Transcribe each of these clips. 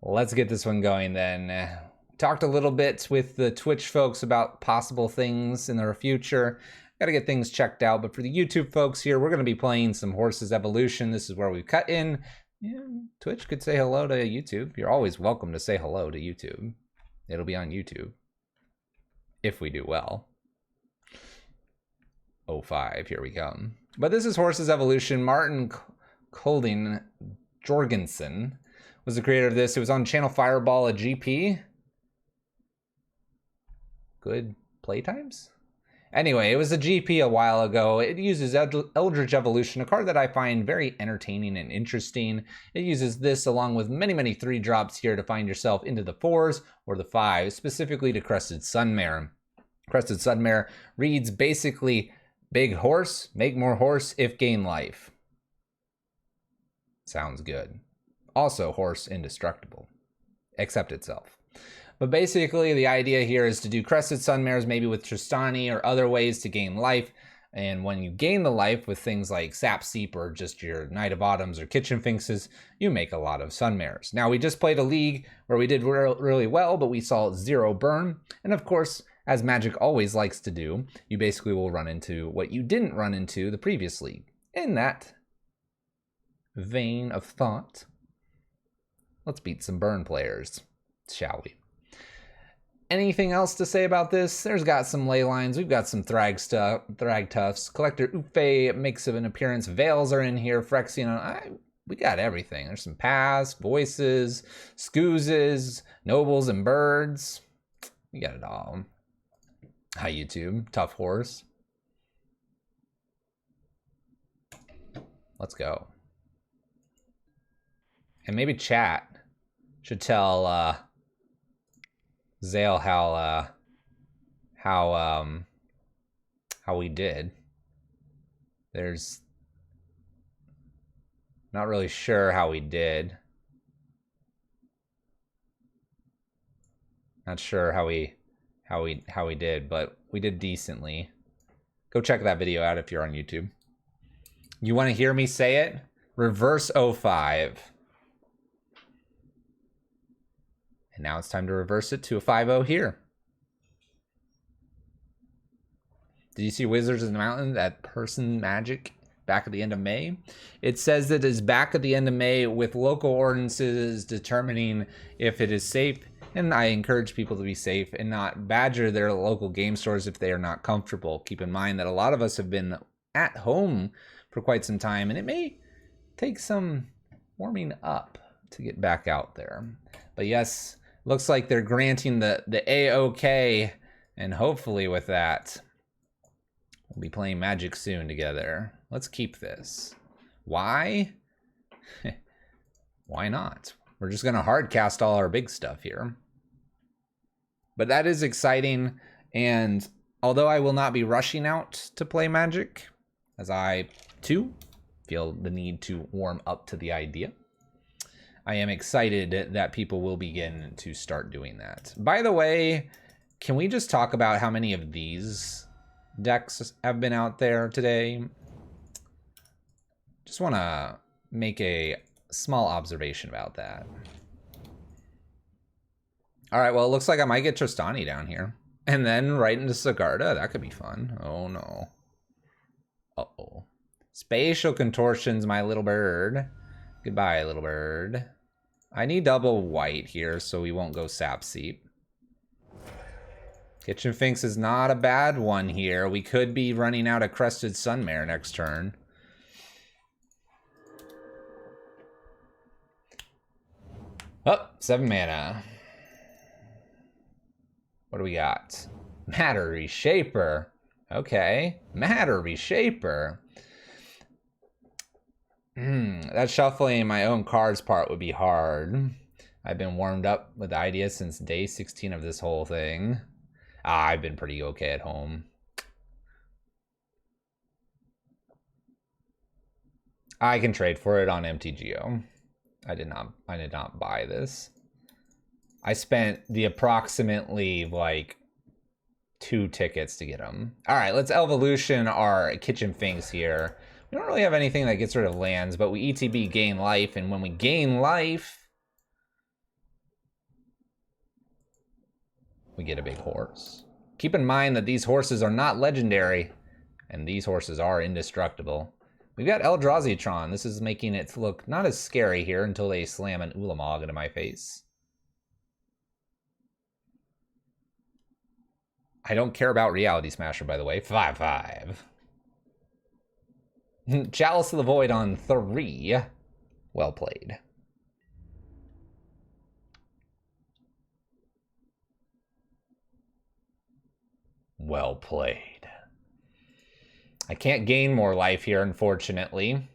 Let's get this one going then. Talked a little bit with the Twitch folks about possible things in their future. Got to get things checked out, but for the YouTube folks here, we're going to be playing some Horses Evolution. This is where we cut in. Yeah, Twitch could say hello to YouTube. You're always welcome to say hello to YouTube. It'll be on YouTube. If we do well. 05, here we come. But this is Horses Evolution. Martin Kolding Jorgensen was the creator of this. It was on Channel Fireball, a GP. Good playtimes? Anyway, it was a GP a while ago. It uses Eldritch Evolution, a card that I find very entertaining and interesting. It uses this along with many, many 3-drops here to find yourself into the 4s or the 5s, specifically to Crested Sunmare. Crested Sunmare reads basically, big horse, make more horse if gain life. Sounds good. Also, horse indestructible, except itself. But basically, the idea here is to do Crested Sunmares, maybe with Tristani or other ways to gain life. And when you gain the life with things like Sap Seep or just your Knight of Autumns or Kitchen Finxes, you make a lot of Sunmares. Now, we just played a league where we did really well, but we saw 0 burn. And of course, as Magic always likes to do, you basically will run into what you didn't run into the previous league. In that vein of thought, let's beat some burn players, shall we? Anything else to say about this? There's got some ley lines. We've got some Thrag Tufts. Collector Ufe makes an appearance. Veils are in here. Phyrexian. We got everything. There's some Paths, Voices, Scoozes, Nobles, and Birds. We got it all. Hi, YouTube. Tough Horse. Let's go. And maybe chat should tell Zale how we did. There's not really sure how we did. Not sure how we did, but we did decently. Go check that video out if you're on YouTube. You want to hear me say it? Reverse 05. And now it's time to reverse it to a 5-0 here. Did you see Wizards of the Mountain, that person magic back at the end of May? It says that it's back at the end of May with local ordinances determining if it is safe. And I encourage people to be safe and not badger their local game stores if they are not comfortable. Keep in mind that a lot of us have been at home for quite some time, and it may take some warming up to get back out there. But yes, looks like they're granting the A-OK, and hopefully with that, we'll be playing Magic soon together. Let's keep this. Why? Why not? We're just going to hard cast all our big stuff here. But that is exciting, and although I will not be rushing out to play Magic, as I, too, feel the need to warm up to the idea, I am excited that people will begin to start doing that. By the way, can we just talk about how many of these decks have been out there today? Just want to make a small observation about that. All right, well, it looks like I might get Tristani down here. And then right into Sigarda. That could be fun. Oh, no. Uh-oh. Spatial Contortions, my little bird. Goodbye, little bird. I need double white here so we won't go Sap Seep. Kitchen Finx is not a bad one here. We could be running out of Crested Sunmare next turn. Oh, 7 mana. What do we got? Matter Reshaper. Okay. Matter Reshaper. That shuffling my own cards part would be hard. I've been warmed up with the idea since day 16 of this whole thing. I've been pretty okay at home. I can trade for it on MTGO. I did not buy this. I spent the approximately like 2 tickets to get them. All right, let's Evolution our Kitchen Finx here. We don't really have anything that gets rid of lands, but we ETB gain life, and when we gain life, we get a big horse. Keep in mind that these horses are not legendary, and these horses are indestructible. We've got Eldrazi-tron. This is making it look not as scary here until they slam an Ulamog into my face. I don't care about Reality Smasher, by the way. 5/5. Chalice of the Void on 3. Well played. Well played. I can't gain more life here, unfortunately.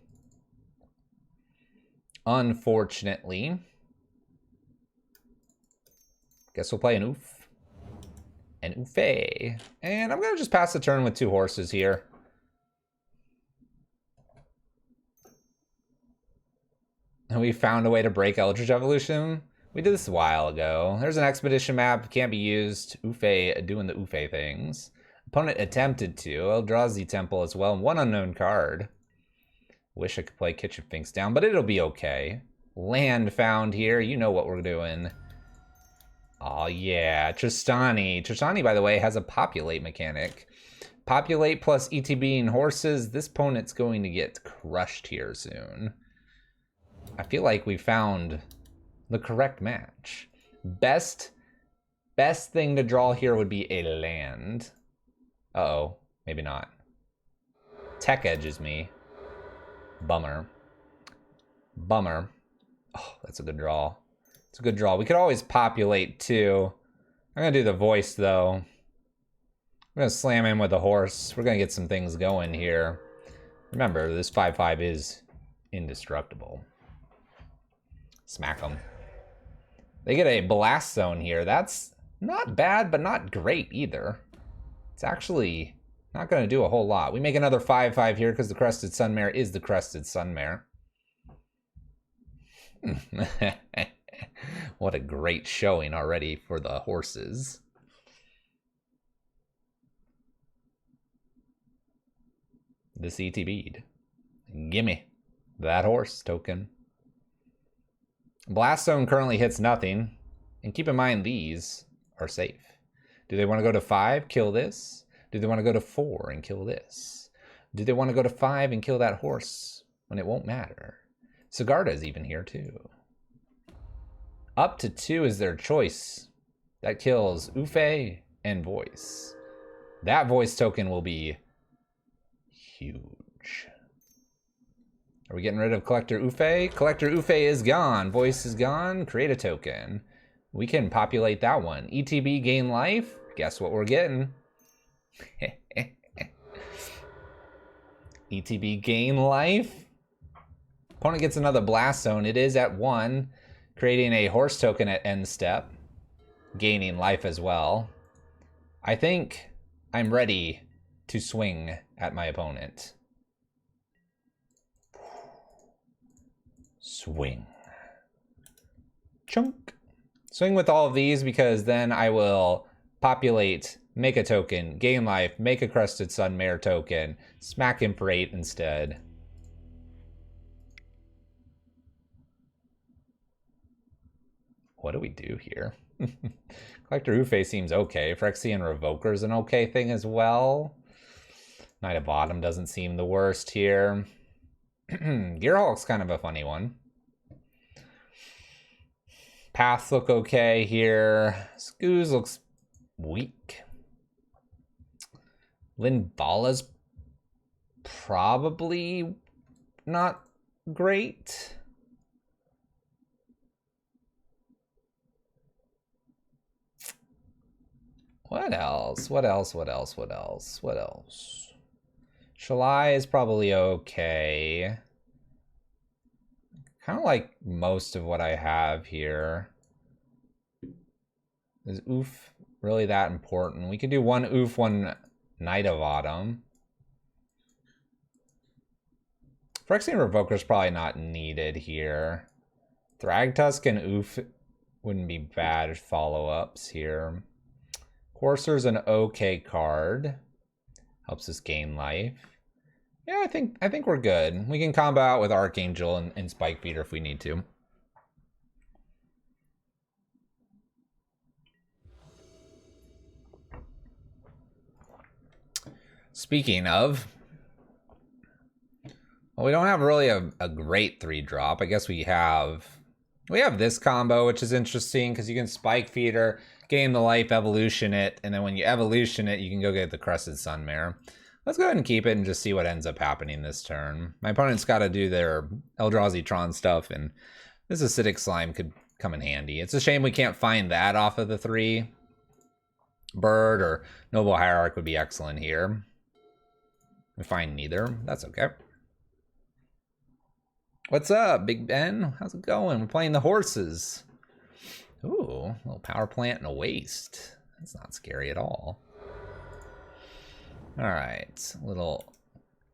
Unfortunately. Guess we'll play an Oof. An Oofé. And I'm going to just pass the turn with 2 horses here. And we found a way to break Eldritch Evolution. We did this a while ago. There's an expedition map. Can't be used. Oofé doing the Oofé things. Opponent attempted to. Eldrazi Temple as well. 1 unknown card. Wish I could play Kitchen Finks down, but it'll be okay. Land found here. You know what we're doing. Oh yeah, Tristani. Tristani, by the way, has a populate mechanic. Populate plus ETB and horses. This opponent's going to get crushed here soon. I feel like we found the correct match. Best thing to draw here would be a land. Uh-oh, maybe not. Tech edges me. Bummer. Bummer. Oh, that's a good draw. It's a good draw. We could always populate too. I'm gonna do the voice though. I'm gonna slam in with a horse. We're gonna get some things going here. Remember, this 5/5 is indestructible. Smack them. They get a blast zone here. That's not bad, but not great either. It's actually not going to do a whole lot. We make another 5/5 here because the Crested Sunmare is the Crested Sunmare. What a great showing already for the horses. This ETB'd. Gimme that horse token. Blast Zone currently hits nothing. And keep in mind, these are safe. Do they want to go to 5, kill this? Do they want to go to 4 and kill this? Do they want to go to 5 and kill that horse when it won't matter? Sigarda's even here too. Up to 2 is their choice. That kills Oofé and Voice. That Voice token will be huge. Are we getting rid of Collector Oofé? Collector Oofé is gone. Voice is gone. Create a token. We can populate that one. ETB gain life. Guess what we're getting? ETB gain life. Opponent gets another blast zone. It is at 1. Creating a horse token at end step. Gaining life as well. I think I'm ready to swing at my opponent. Swing. Chunk. Swing with all of these because then I will populate, make a token, gain life, make a Crested Sunmare token, smack him for 8 instead. What do we do here? Collector Oofé seems okay. Phyrexian Revoker's an okay thing as well. Knight of Autumn doesn't seem the worst here. Gearhulk's kind of a funny one. Paths look okay here. Scooz looks weak. Linvala's probably not great. What else? What else? What else? What else? What else? Shalai is probably okay. Kind of like most of what I have here. Is Oof really that important? We could do 1 Oof, 1 Knight of Autumn. Phyrexian Revoker's probably not needed here. Thragtusk and Oof wouldn't be bad follow-ups here. Courser's an okay card. Helps us gain life. Yeah, I think we're good. We can combo out with Archangel and Spikefeeder if we need to. Speaking of, well, we don't have really a great 3-drop. I guess we have this combo, which is interesting because you can Spikefeeder, gain the life, evolution it, and then when you evolution it, you can go get the Crested Sunmare. Let's go ahead and keep it and just see what ends up happening this turn. My opponent's got to do their Eldrazi Tron stuff, and this Acidic Slime could come in handy. It's a shame we can't find that off of the 3. Bird or Noble Hierarch would be excellent here. We find neither. That's okay. What's up, Big Ben? How's it going? We're playing the horses. Ooh, a little power plant and a waste. That's not scary at all. All right, little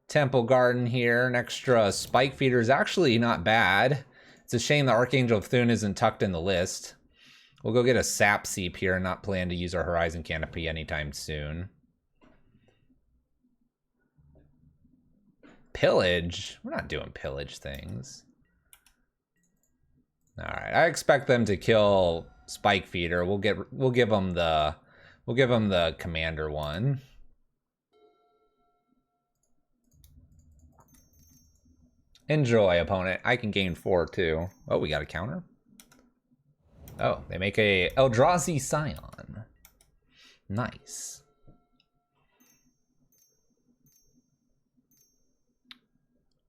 Temple Garden here. An extra Spikefeeder is actually not bad. It's a shame the Archangel of Thune isn't tucked in the list. We'll go get a Sap Seep here and not plan to use our Horizon Canopy anytime soon. Pillage? We're not doing pillage things. All right, I expect them to kill Spikefeeder. We'll give them the commander one. Enjoy, opponent. I can gain 4 too. Oh, we got a counter. Oh, they make a Eldrazi Scion. Nice.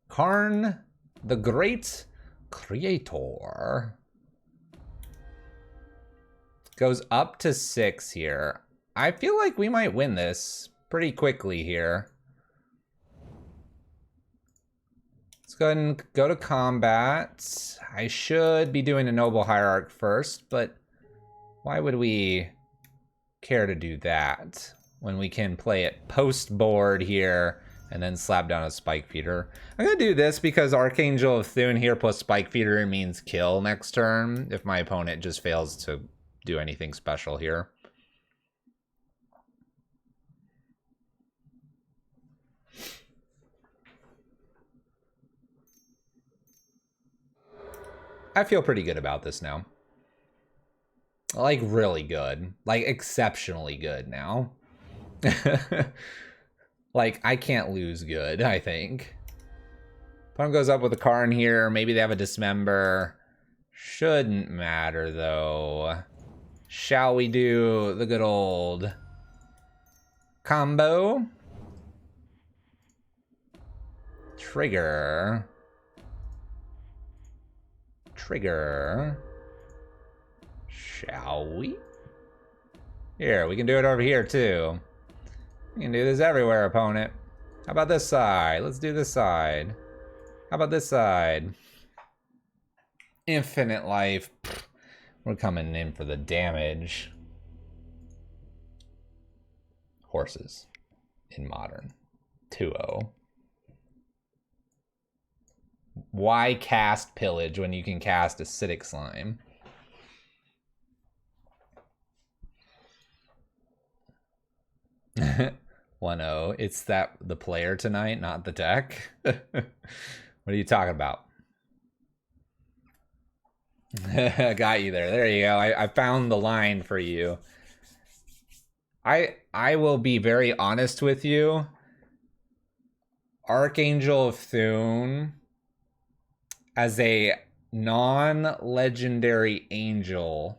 Karn, the Great Creator. Goes up to 6 here. I feel like we might win this pretty quickly here. Let's go ahead and go to combat. I should be doing a Noble Hierarch first, but why would we care to do that when we can play it post board here and then slap down a Spikefeeder? I'm gonna do this because Archangel of Thune here plus Spikefeeder means kill next turn if my opponent just fails to do anything special here. I feel pretty good about this now. Like, really good. Like, exceptionally good now. Like, I can't lose good, I think. Opponent goes up with a Karn here. Maybe they have a Dismember. Shouldn't matter, though. Shall we do the good old combo? Trigger. Shall we? Here, we can do it over here too. We can do this everywhere, opponent. How about this side? Let's do this side. How about this side? Infinite life. We're coming in for the damage. Horses in Modern. 2-0. Why cast Pillage when you can cast Acidic Slime? It's that the player tonight, not the deck. What are you talking about? Got you there. There you go. I found the line for you. I will be very honest with you. Archangel of Thune as a non-legendary angel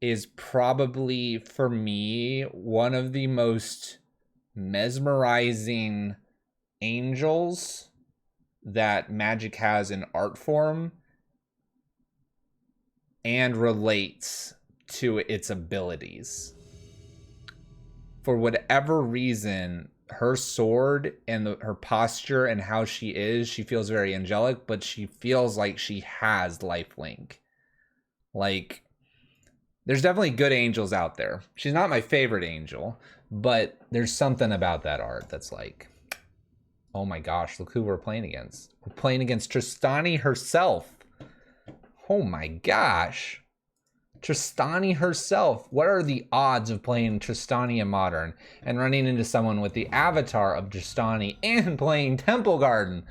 is probably, for me, one of the most mesmerizing angels that Magic has in art form and relates to its abilities. For whatever reason, her sword and her posture and how she is, she feels very angelic, but she feels like she has lifelink. Like, there's definitely good angels out there. She's not my favorite angel, but there's something about that art that's like, oh my gosh, look who we're playing against. We're playing against Tristani herself. Oh my gosh. Tristani herself. What are the odds of playing Tristani in Modern and running into someone with the avatar of Tristani and playing Temple Garden?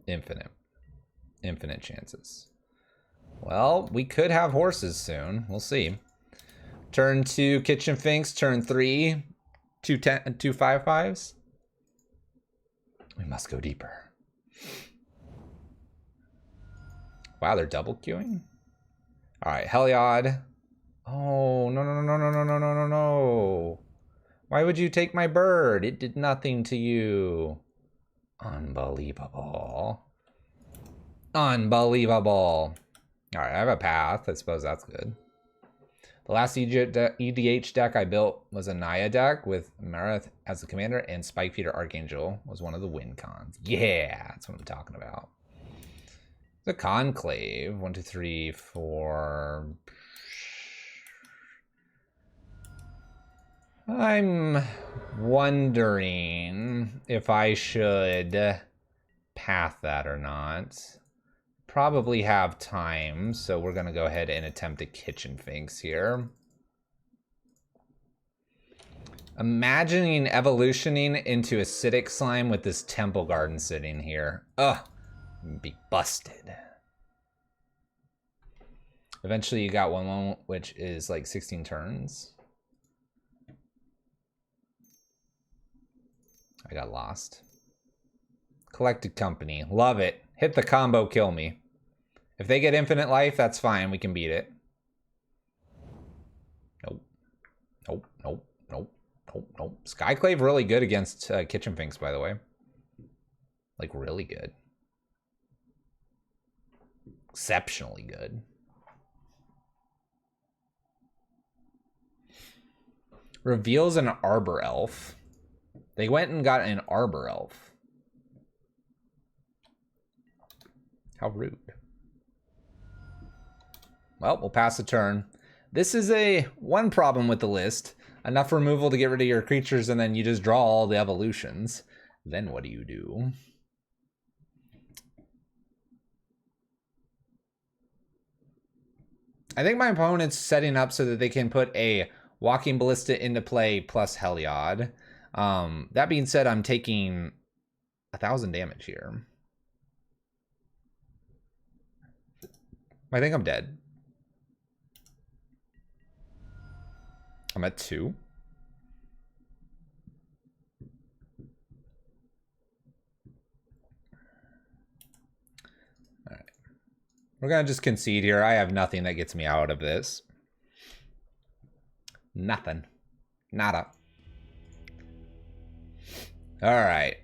Infinite. Infinite chances. Well, we could have horses soon. We'll see. Turn 2, Kitchen Finks. Turn 3, 2 5/5s. We must go deeper. Wow, they're double queuing? Alright, Heliod. Oh, no, no, no, no, no, no, no, no, no. Why would you take my bird? It did nothing to you. Unbelievable. Unbelievable. Alright, I have a path. I suppose that's good. The last EDH deck I built was a Naya deck with Mareth as the commander, and Spikefeeder Archangel was one of the win cons. Yeah, that's what I'm talking about. The Conclave. 1, 2, 3, 4. I'm wondering if I should path that or not. Probably have time, so we're gonna go ahead and attempt a Kitchen Finks here. Imagining evolutioning into acidic slime with this Temple Garden sitting here. Ugh, be busted. Eventually you got one which is like 16 turns. I got lost. Collected Company, love it. Hit the combo, kill me. If they get infinite life, that's fine, we can beat it. Nope. Nope, nope, nope, nope, nope. Skyclave really good against Kitchen Finks, by the way. Like, really good. Exceptionally good. Reveals an Arbor Elf. They went and got an Arbor Elf. How rude. Well, we'll pass a turn. This is one problem with the list. Enough removal to get rid of your creatures, and then you just draw all the evolutions. Then what do you do? I think my opponent's setting up so that they can put a Walking Ballista into play plus Heliod. That being said, I'm taking 1,000 damage here. I think I'm dead. I'm at 2. All right. We're going to just concede here. I have nothing that gets me out of this. Nothing. Nada. All right.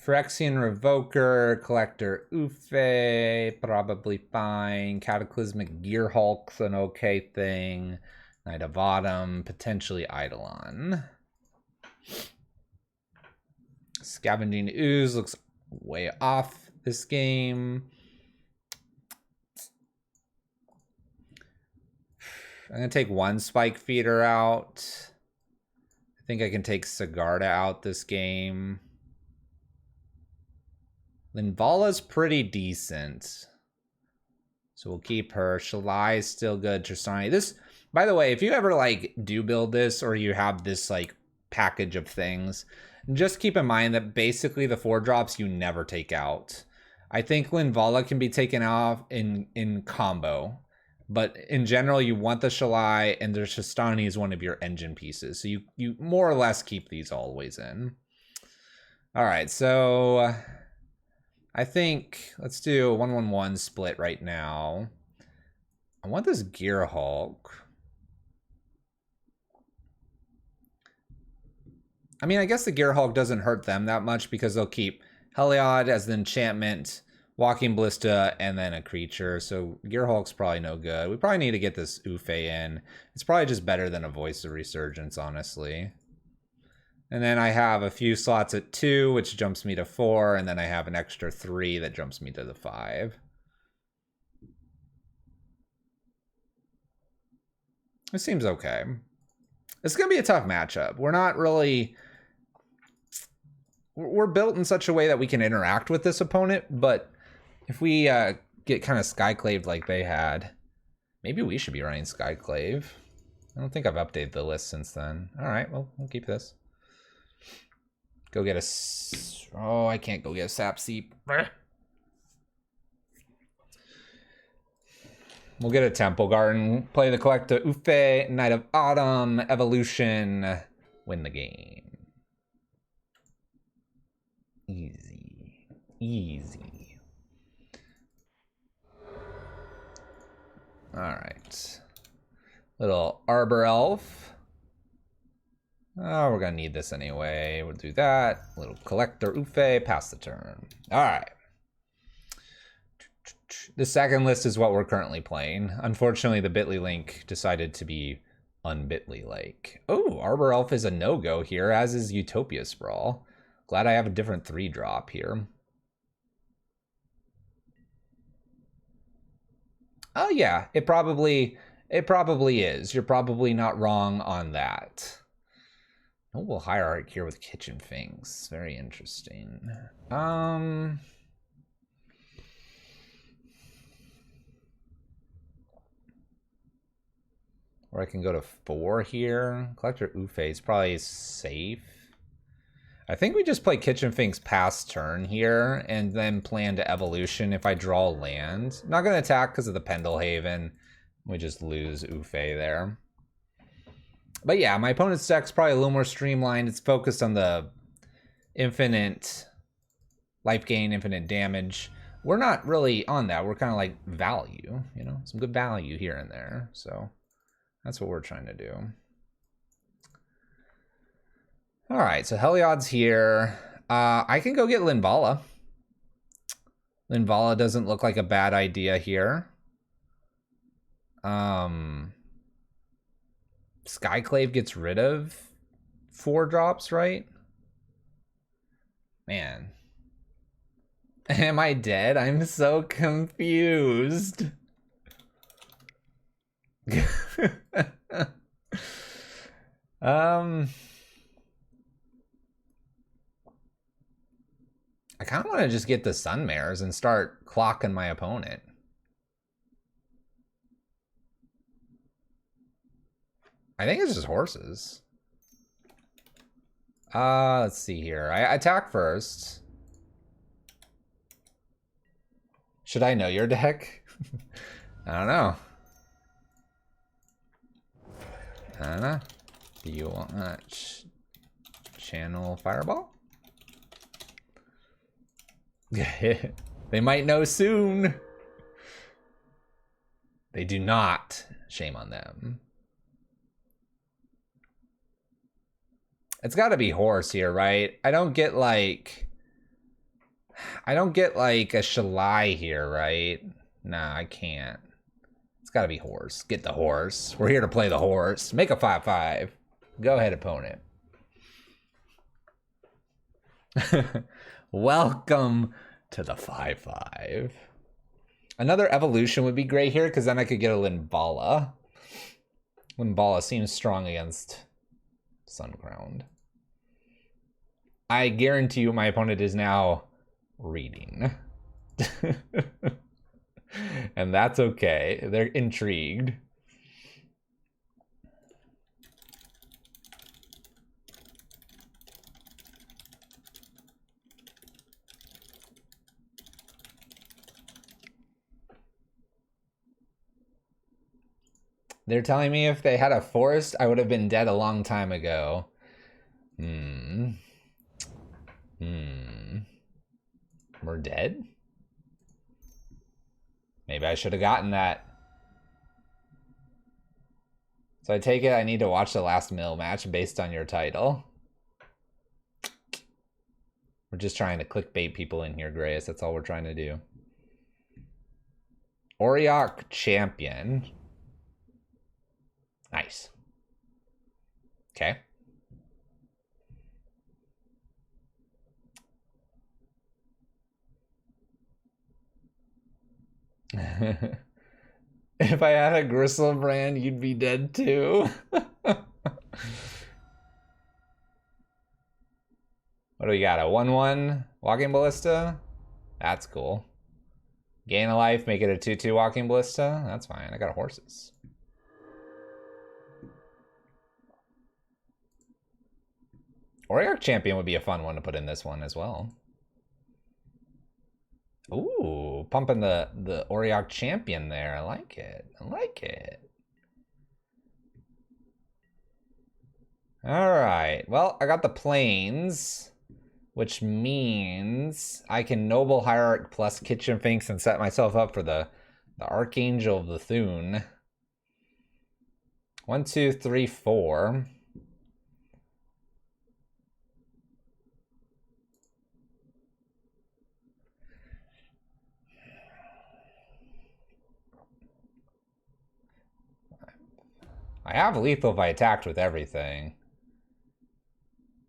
Phyrexian Revoker, Collector Ufe, probably fine. Cataclysmic Gearhulk's an okay thing. Knight of Autumn, potentially Eidolon. Scavenging Ooze looks way off this game. I'm going to take one Spikefeeder out. I think I can take Sigarda out this game. Linvala's pretty decent, so we'll keep her. Shalai's still good. Tristani. This, by the way, if you ever like do build this or you have this like package of things, just keep in mind that basically the 4-drops you never take out. I think Linvala can be taken off in combo, but in general you want the Shalai, and the Tristani is one of your engine pieces, so you more or less keep these always in. All right, so I think let's do a 1-1-1 split right now. I want this Gearhulk. I mean, I guess the Gearhulk doesn't hurt them that much because they'll keep Heliod as the enchantment, Walking Ballista, and then a creature. So Gearhulk's probably no good. We probably need to get this Ufe in. It's probably just better than a Voice of Resurgence, honestly. And then I have a few slots at 2, which jumps me to 4, and then I have an extra 3 that jumps me to the 5. It seems okay. It's going to be a tough matchup. We're not really... We're built in such a way that we can interact with this opponent, but if we get kind of Skyclaved like they had, maybe we should be running Skyclave. I don't think I've updated the list since then. All right, well, we'll keep this. Go get a... Oh, I can't go get a sap seep. We'll get a Temple Garden. Play the Collector Ufe, Knight of Autumn, Evolution. Win the game. Easy. Easy. Alright. Little Arbor Elf. Oh, we're gonna need this anyway. We'll do that. Little Collector Ufe, pass the turn. Alright. The second list is what we're currently playing. Unfortunately, the Bitly link decided to be unbitly-like. Oh, Arbor Elf is a no-go here, as is Utopia Sprawl. Glad I have a different 3-drop here. Oh yeah, it probably is. You're probably not wrong on that. Noble Hierarch here with Kitchen Finks. Very interesting. Or I can go to 4 here. Collector Ufe is probably safe. I think we just play Kitchen Finks past turn here and then plan to Evolution if I draw land. Not going to attack because of the Pendelhaven. We just lose Ufe there. But yeah, my opponent's deck's probably a little more streamlined. It's focused on the infinite life gain, infinite damage. We're not really on that. We're kind of like value, you know, some good value here and there. So that's what we're trying to do. All right, so Heliod's here. I can go get Linvala. Linvala doesn't look like a bad idea here. Skyclave gets rid of 4 drops, right? Man. Am I dead? I'm so confused. I kind of want to just get the Sunmares and start clocking my opponent. I think it's just horses. Let's see here. I attack first. Should I know your deck? I don't know. I don't know. Do you want channel Fireball? They might know soon. They do not. Shame on them. It's got to be horse here, right? I don't get like a Shalai here, right? Nah, I can't. It's got to be horse. Get the horse. We're here to play the horse. Make a 5/5. Go ahead, opponent. Welcome to the 5/5. Another evolution would be great here because then I could get a Linvala. Linvala seems strong against Suncrowned. I guarantee you my opponent is now reading. And that's okay. They're intrigued. They're telling me if they had a forest, I would have been dead a long time ago. We're dead? Maybe I should have gotten that. So I take it I need to watch the last mill match based on your title. We're just trying to clickbait people in here, Grace. That's all we're trying to do. Auriok champion. Nice. Okay. If I had a Gristlebrand, you'd be dead too. What do we got? A 1/1 Walking Ballista? That's cool. Gain a life, make it a 2/2 Walking Ballista? That's fine. I got horses. Auriok Champion would be a fun one to put in this one as well. Ooh, pumping the Auriok Champion there. I like it. I like it. All right. Well, I got the planes, which means I can Noble Hierarch plus Kitchen Finks and set myself up for the Archangel of the Thune. 1, 2, 3, 4. I have lethal if I attacked with everything.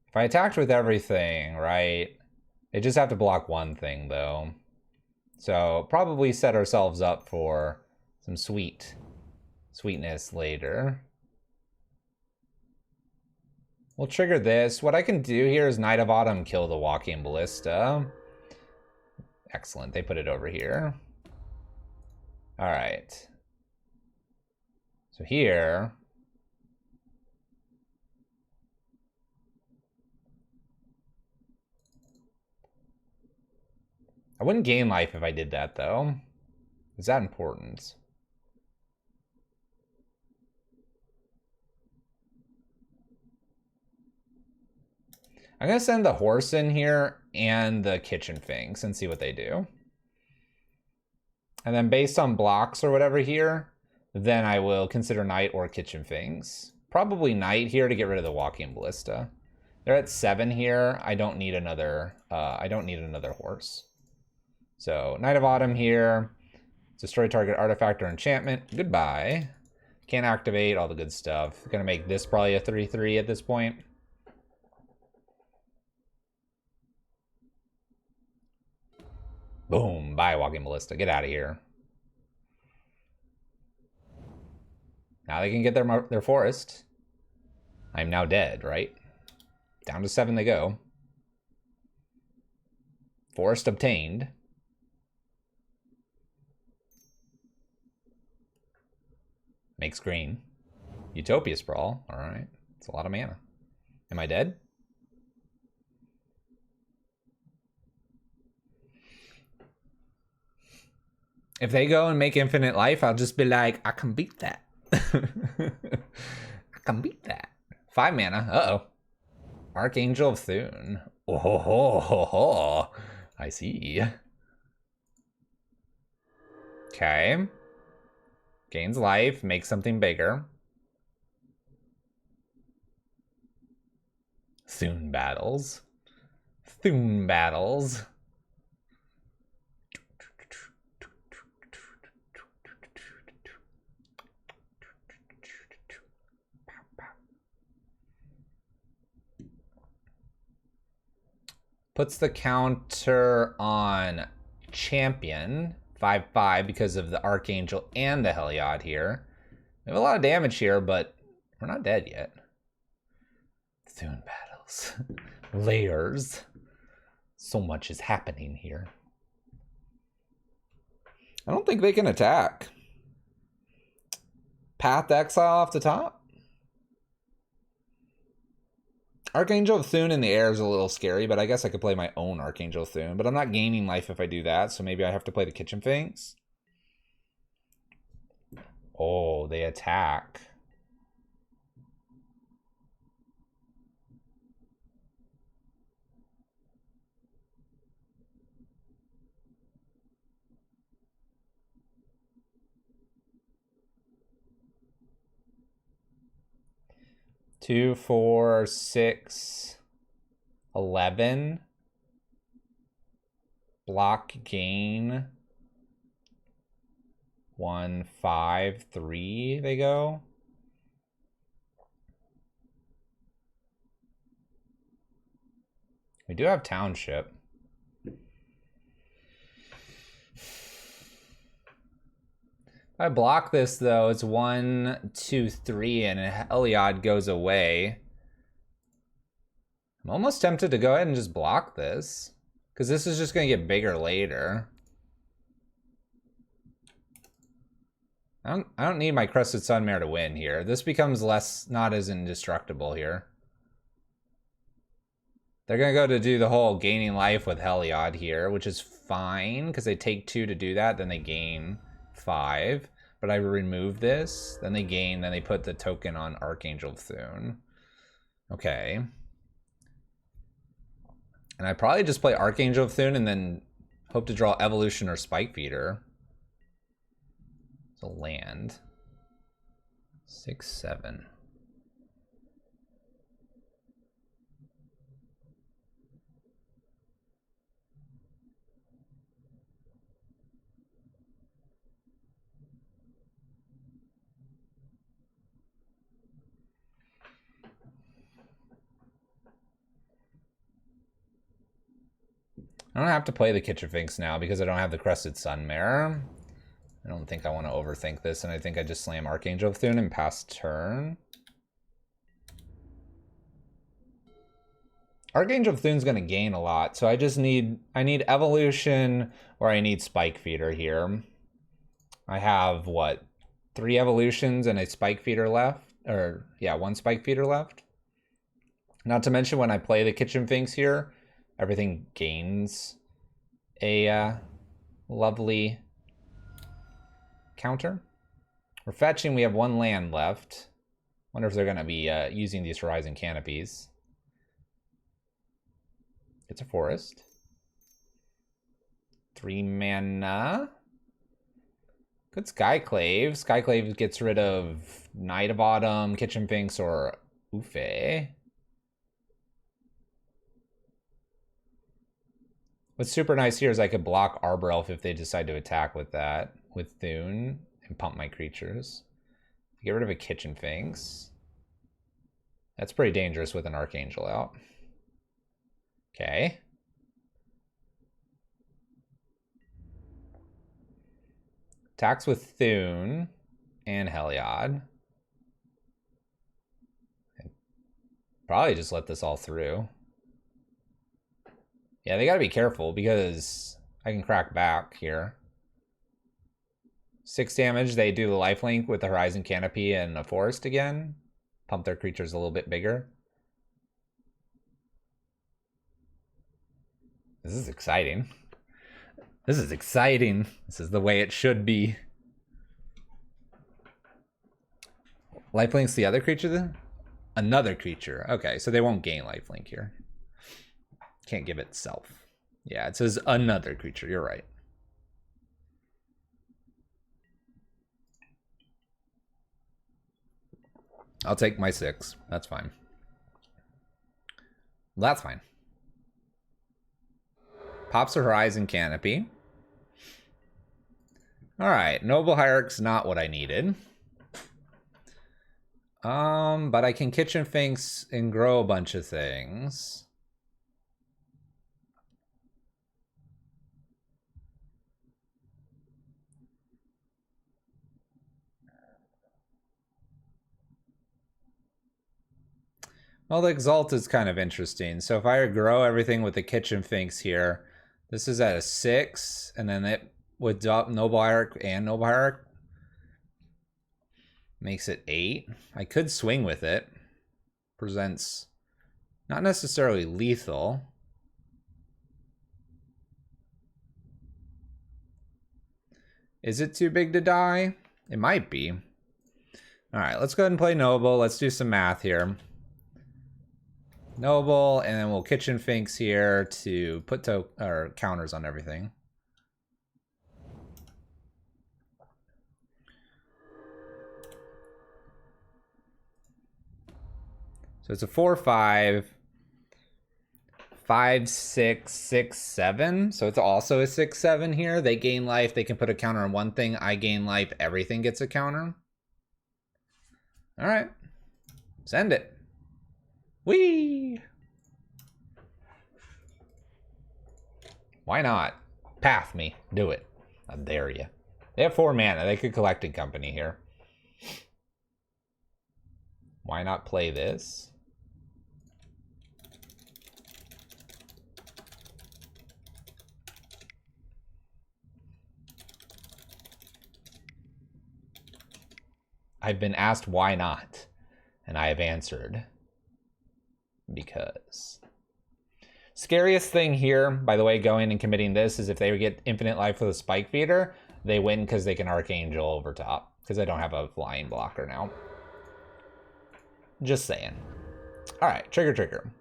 If I attacked with everything, right? They just have to block one thing, though. So probably set ourselves up for some sweetness later. We'll trigger this. What I can do here is Knight of Autumn kill the Walking Ballista. Excellent. They put it over here. All right. So here... I wouldn't gain life if I did that, though. Is that important? I'm going to send the horse in here and the Kitchen Finks and see what they do. And then based on blocks or whatever here, then I will consider Knight or Kitchen Finks. Probably Knight here to get rid of the Walking Ballista. They're at 7 here. I don't need another horse. So Knight of Autumn here. Destroy target artifact or enchantment. Goodbye. Can't activate, all the good stuff. Gonna make this probably a 3/3 at this point. Boom, bye Walking Ballista, get out of here. Now they can get their forest. I'm now dead, right? Down to 7 they go. Forest obtained. Makes green. Utopia Sprawl. All right. It's a lot of mana. Am I dead? If they go and make infinite life, I'll just be like, I can beat that. I can beat that. 5 mana. Uh-oh. Archangel of Thune. Oh, ho, ho, ho, ho. I see. Okay. Gains life, makes something bigger. Thune battles. Thune battles. Puts the counter on Champion. 5/5 because of the Archangel and the Heliod here. We have a lot of damage here, but we're not dead yet. Thune battles. Layers. So much is happening here. I don't think they can attack. Path to Exile off the top. Archangel of Thune in the air is a little scary, but I guess I could play my own Archangel of Thune. But I'm not gaining life if I do that, so maybe I have to play the Kitchen Finks. Oh, they attack. Two, 4, 6, 11. Block gain. 1, 5, 3 they go. We do have Township. If I block this, though, it's 1, 2, 3, and Heliod goes away. I'm almost tempted to go ahead and just block this, because this is just going to get bigger later. I don't need my Crested Sunmare to win here. This becomes not as indestructible here. They're going to go to do the whole gaining life with Heliod here, which is fine because they take 2 to do that. Then they gain 5. But I remove this. Then they gain. Then they put the token on Archangel Thune. Okay. And I probably just play Archangel Thune and then hope to draw Evolution or Spikefeeder. It's a land. 6/7. I don't have to play the Kitchen Finks now because I don't have the Crested Sunmare. I don't think I want to overthink this, and I think I just slam Archangel Thune and pass turn. Archangel Thune's going to gain a lot, so I need Evolution or I need Spikefeeder here. I have, what, 3 Evolutions and a Spikefeeder left? Or, yeah, 1 Spikefeeder left. Not to mention when I play the Kitchen Finks here, everything gains a lovely counter. We're fetching, we have 1 land left. Wonder if they're going to be using these Horizon Canopies. It's a forest. 3 mana. Good Skyclave. Skyclave gets rid of Knight of Autumn, Kitchen Finks, or Ufe. What's super nice here is I could block Arbor Elf if they decide to attack with that, with Thune, and pump my creatures. Get rid of a Kitchen Finks. That's pretty dangerous with an Archangel out. Okay. Attacks with Thune and Heliod. Probably just let this all through. Yeah, they gotta be careful because I can crack back here. 6 damage, they do the lifelink with the Horizon Canopy and a forest again. Pump their creatures a little bit bigger. This is exciting. This is exciting. This is the way it should be. Lifelink's the other creature then? Another creature. Okay, so they won't gain lifelink here. Can't give it self. Yeah, it says another creature. You're right. I'll take my 6. That's fine. That's fine. Pops a Horizon Canopy. Alright, Noble Hierarch's not what I needed. But I can Kitchen Finks and grow a bunch of things. Well, the Exalt is kind of interesting. So if I grow everything with the Kitchen Finks here, this is at a 6, and then it with Noble Hierarch and Noble Hierarch makes it 8. I could swing with it. Presents not necessarily lethal. Is it too big to die? It might be. All right, let's go ahead and play Noble. Let's do some math here. Noble, and then we'll Kitchen Finks here to put counters on everything. So it's a 4/5, 5, 6, 6, 7. So it's also a 6/7 here. They gain life. They can put a counter on one thing. I gain life. Everything gets a counter. All right, send it. Whee! Why not? Path me. Do it. I dare you. They have 4 mana. They could Collected Company here. Why not play this? I've been asked why not, and I have answered because Scariest thing here, by the way, going and committing this is if they get infinite life with a Spikefeeder, they win because they can Archangel over top. Because I don't have a flying blocker now. Just saying. All right, trigger.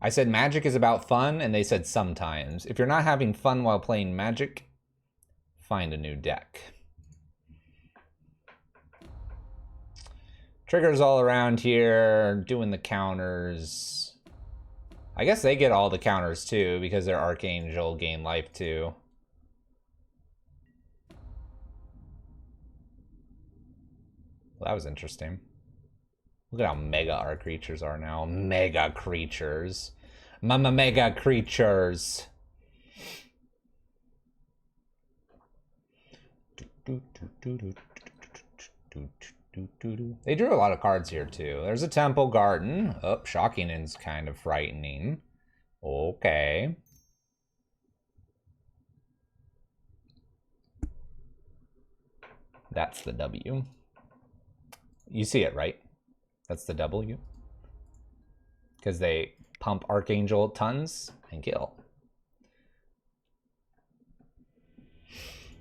I said Magic is about fun, and they said sometimes. If you're not having fun while playing Magic, find a new deck. Triggers all around here, doing the counters. I guess they get all the counters too, because their Archangel gain life too. Well, that was interesting. Look at how mega our creatures are now. Mega creatures. Mega creatures. They drew a lot of cards here too. There's a Temple Garden. Oh, Shocking is kind of frightening. Okay. That's the W. You see it, right? That's the W. Because they pump Archangel tons and kill.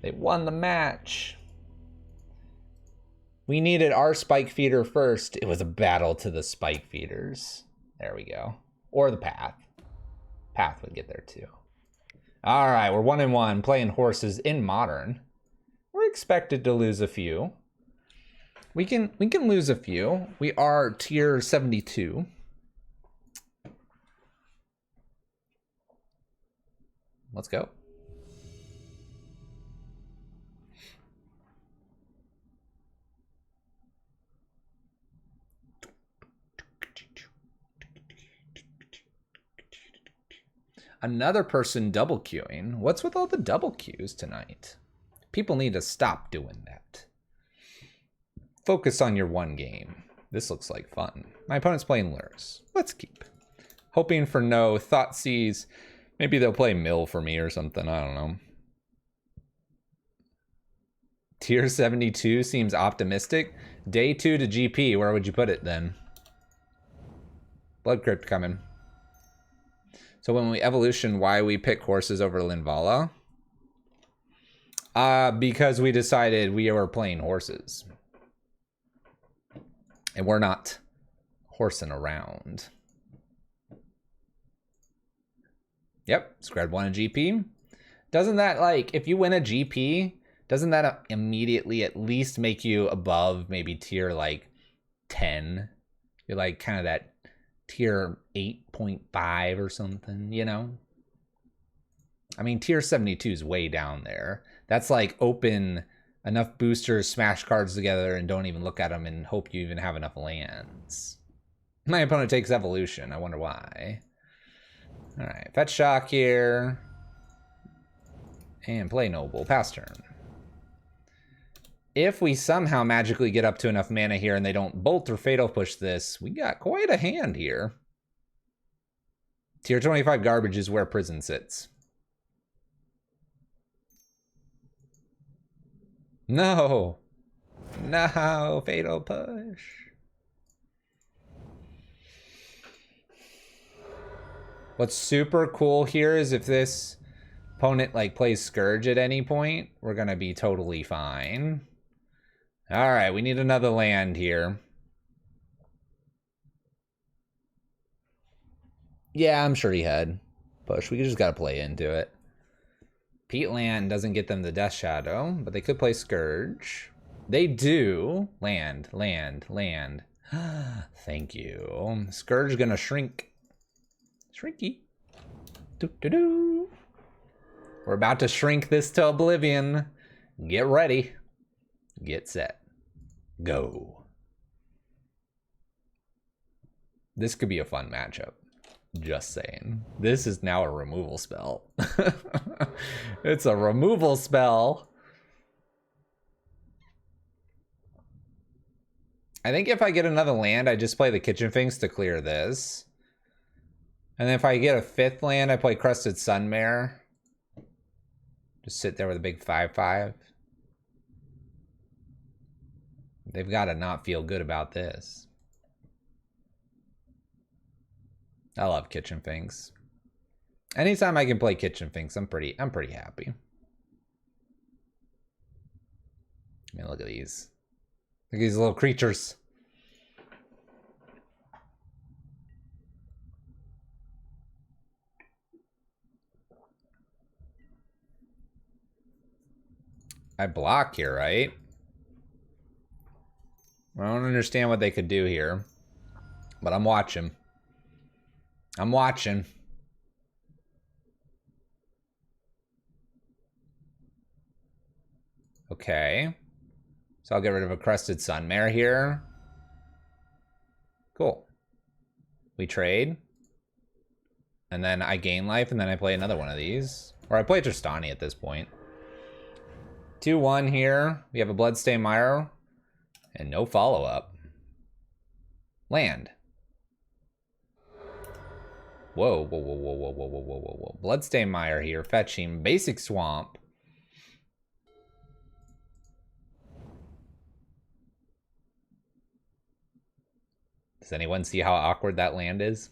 They won the match. We needed our Spikefeeder first. It was a battle to the Spikefeeders. There we go. Or the Path. Path would get there too. All right, we're 1-1 playing horses in Modern. We're expected to lose a few. We can lose a few. We are tier 72. Let's go. Another person double queuing. What's with all the double queues tonight? People need to stop doing that. Focus on your one game. This looks like fun. My opponent's playing Lurrus. Let's keep. Hoping for no Thoughtseize. Maybe they'll play Mill for me or something. I don't know. Tier 72 seems optimistic. Day 2 to GP. Where would you put it then? Blood Crypt coming. So when we evolution, why we pick horses over Linvala? Because we decided we were playing horses. And we're not horsing around. Yep, Scred won a GP. Doesn't that, like, if you win a GP, doesn't that immediately at least make you above maybe tier, like, 10? You're, like, kind of that tier 8.5 or something, you know? I mean, tier 72 is way down there. That's, like, open enough boosters, smash cards together, and don't even look at them and hope you even have enough lands. My opponent takes evolution. I wonder why. All right, fetch shock here. And play noble, pass turn. If we somehow magically get up to enough mana here and they don't bolt or fatal push this, we got quite a hand here. Tier 25 garbage is where prison sits. No. No, fatal push. What's super cool here is if this opponent like plays Scourge at any point, we're gonna be totally fine. All right, we need another land here. Yeah, I'm sure he had push. We just gotta play into it. Pete land doesn't get them the Death Shadow, but they could play Scourge. They do. Land. Thank you. Scourge gonna shrink. Shrinky. Doo-doo-doo. We're about to shrink this to oblivion. Get ready. Get set. Go. This could be a fun matchup. Just saying. This is now a removal spell. It's a removal spell. I think if I get another land, I just play the Kitchen Finks to clear this. And then if I get a 5th land, I play Crested Sunmare. Just sit there with a big 5/5. They've got to not feel good about this. I love Kitchen Finks. Anytime I can play Kitchen Finks, I'm pretty happy. I mean, look at these. Look at these little creatures. I block here, right? I don't understand what they could do here. But I'm watching. I'm watching. Okay. So I'll get rid of a Crested Sunmare here. Cool. We trade. And then I gain life, and then I play another one of these. Or I play Tristani at this point. 2-1 here. We have a Bloodstained Mire. And no follow-up. Land. Whoa, whoa, whoa, whoa, whoa, whoa, whoa, whoa, whoa, whoa. Bloodstained Mire here. Fetching. Basic Swamp. Does anyone see how awkward that land is?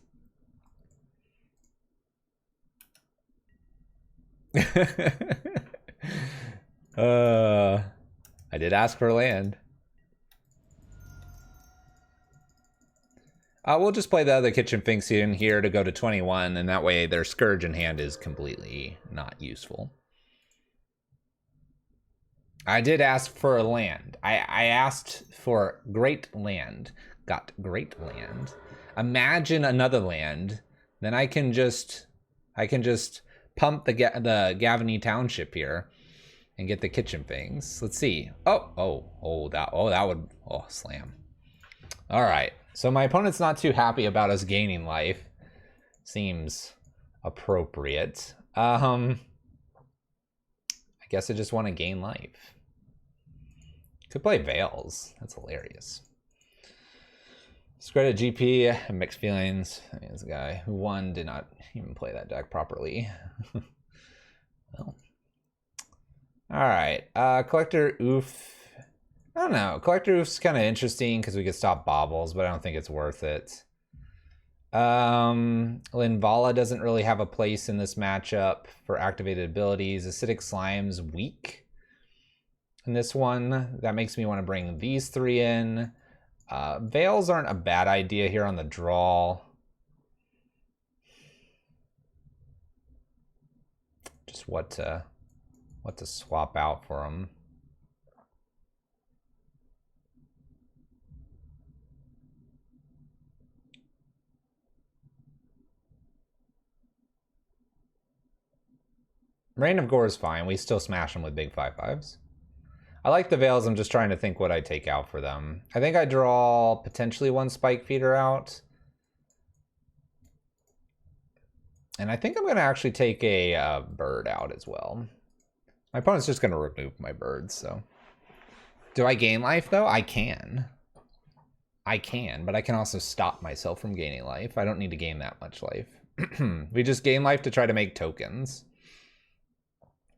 I did ask for land. We'll just play the other Kitchen Finks in here to go to 21, and that way their Scourge in hand is completely not useful. I did ask for a land. I asked for great land. Got great land. Imagine another land. Then I can just pump the Gavany Township here and get the Kitchen Finks. Let's see. That would slam. All right. So my opponent's not too happy about us gaining life. Seems appropriate. I guess I just want to gain life. Could play Veils. That's hilarious. Discredit GP and mixed feelings. I mean, this guy who won did not even play that deck properly. Well. Alright. Collector Oof. I don't know. Collector Oof's kind of interesting because we could stop Baubles, but I don't think it's worth it. Linvala doesn't really have a place in this matchup for activated abilities. Acidic Slime's weak in this one. That makes me want to bring these three in. Veils aren't a bad idea here on the draw. Just what to swap out for them. Reign of Gore is fine. We still smash them with big 5/5s. I like the Veils. I'm just trying to think what I take out for them. I think I draw potentially one Spikefeeder out. And I think I'm going to actually take a bird out as well. My opponent's just going to remove my birds, so. Do I gain life, though? I can. I can, but I can also stop myself from gaining life. I don't need to gain that much life. We just gain life to try to make tokens.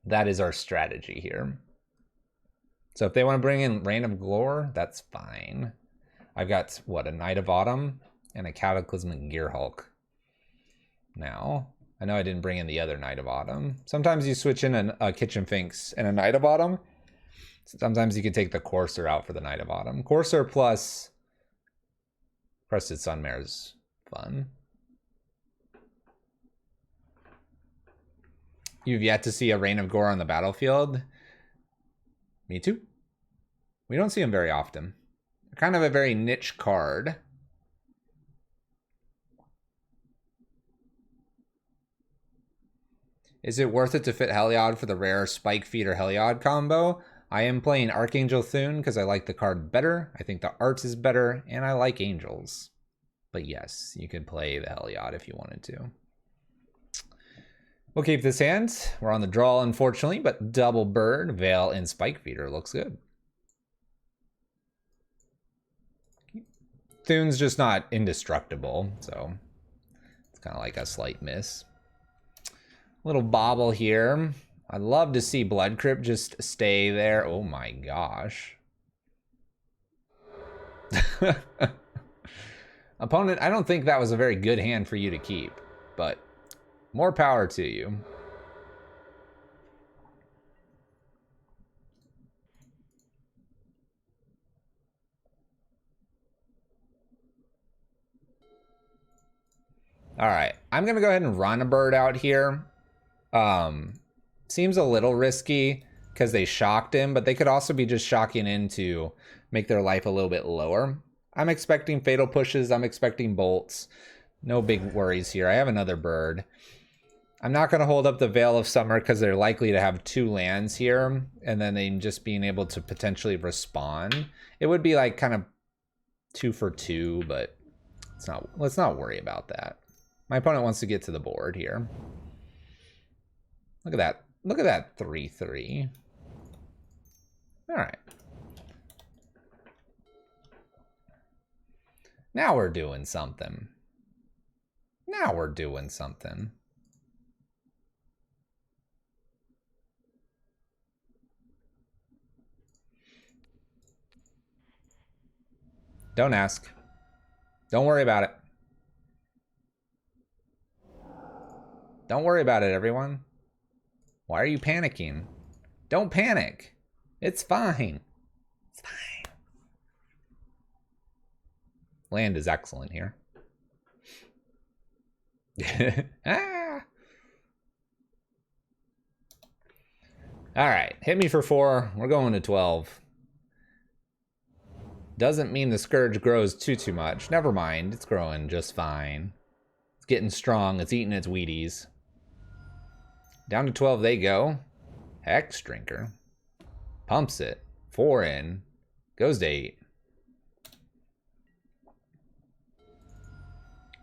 That is our strategy here. So if they want to bring in Reign of Gore, that's fine. I've got, what, a Knight of Autumn and a Cataclysmic Gearhulk. Now, I know I didn't bring in the other Knight of Autumn. Sometimes you switch in a Kitchen Finks and a Knight of Autumn. Sometimes you can take the Courser out for the Knight of Autumn. Courser plus Crested Sunmare is fun. You've yet to see a Reign of Gore on the battlefield? Me too. We don't see them very often. They're kind of a very niche card. Is it worth it to fit Heliod for the rare Spikefeeder Heliod combo? I am playing Archangel Thune because I like the card better. I think the art is better, and I like angels. But yes, you could play the Heliod if you wanted to. We'll keep this hand. We're on the draw, unfortunately, but double bird, Veil, and Spikefeeder looks good. Thune's just not indestructible, so it's kind of like a slight miss. Little bobble here. I'd love to see Blood Crypt just stay there. Oh my gosh. Opponent, I don't think that was a very good hand for you to keep, but more power to you. All right, I'm gonna go ahead and run a bird out here. Seems a little risky because they shocked him, but they could also be just shocking in to make their life a little bit lower. I'm expecting fatal pushes. I'm expecting bolts. No big worries here. I have another bird. I'm not going to hold up the Veil of Summer because they're likely to have 2 lands here, and then they just being able to potentially respond. It would be like kind of 2 for 2, but it's not. Let's not worry about that. My opponent wants to get to the board here. Look at that. Look at that 3/3. All right. Now we're doing something. Now we're doing something. Don't ask. Don't worry about it. Don't worry about it, everyone. Why are you panicking? Don't panic. It's fine. It's fine. Land is excellent here. Ah. All right, hit me for 4. We're going to 12. Doesn't mean the Scourge grows too much. Never mind, it's growing just fine. It's getting strong, it's eating its Wheaties. Down to 12 they go. Hex Drinker. Pumps it. 4 in. Goes to 8.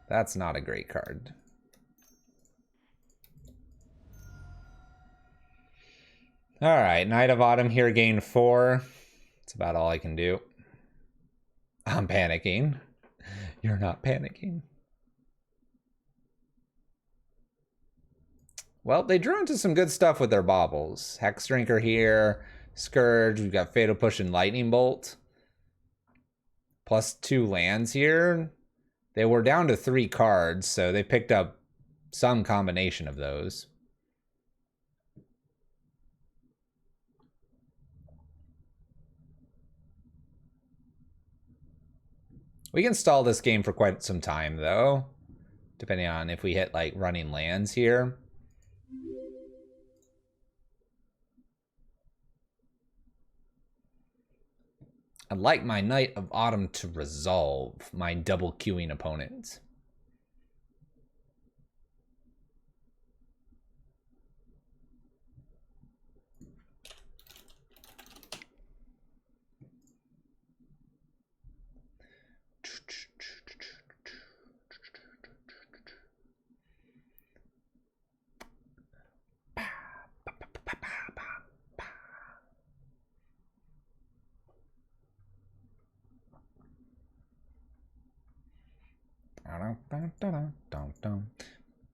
That's not a great card. Alright, Knight of Autumn here, gain 4. That's about all I can do. I'm panicking. You're not panicking. Well, they drew into some good stuff with their baubles. Hex Drinker here, Scourge, we've got Fatal Push and Lightning Bolt. Plus 2 lands here. They were down to 3 cards, so they picked up some combination of those. We can stall this game for quite some time, though, depending on if we hit, like, running lands here. I'd like my Knight of Autumn to resolve my double queuing opponents.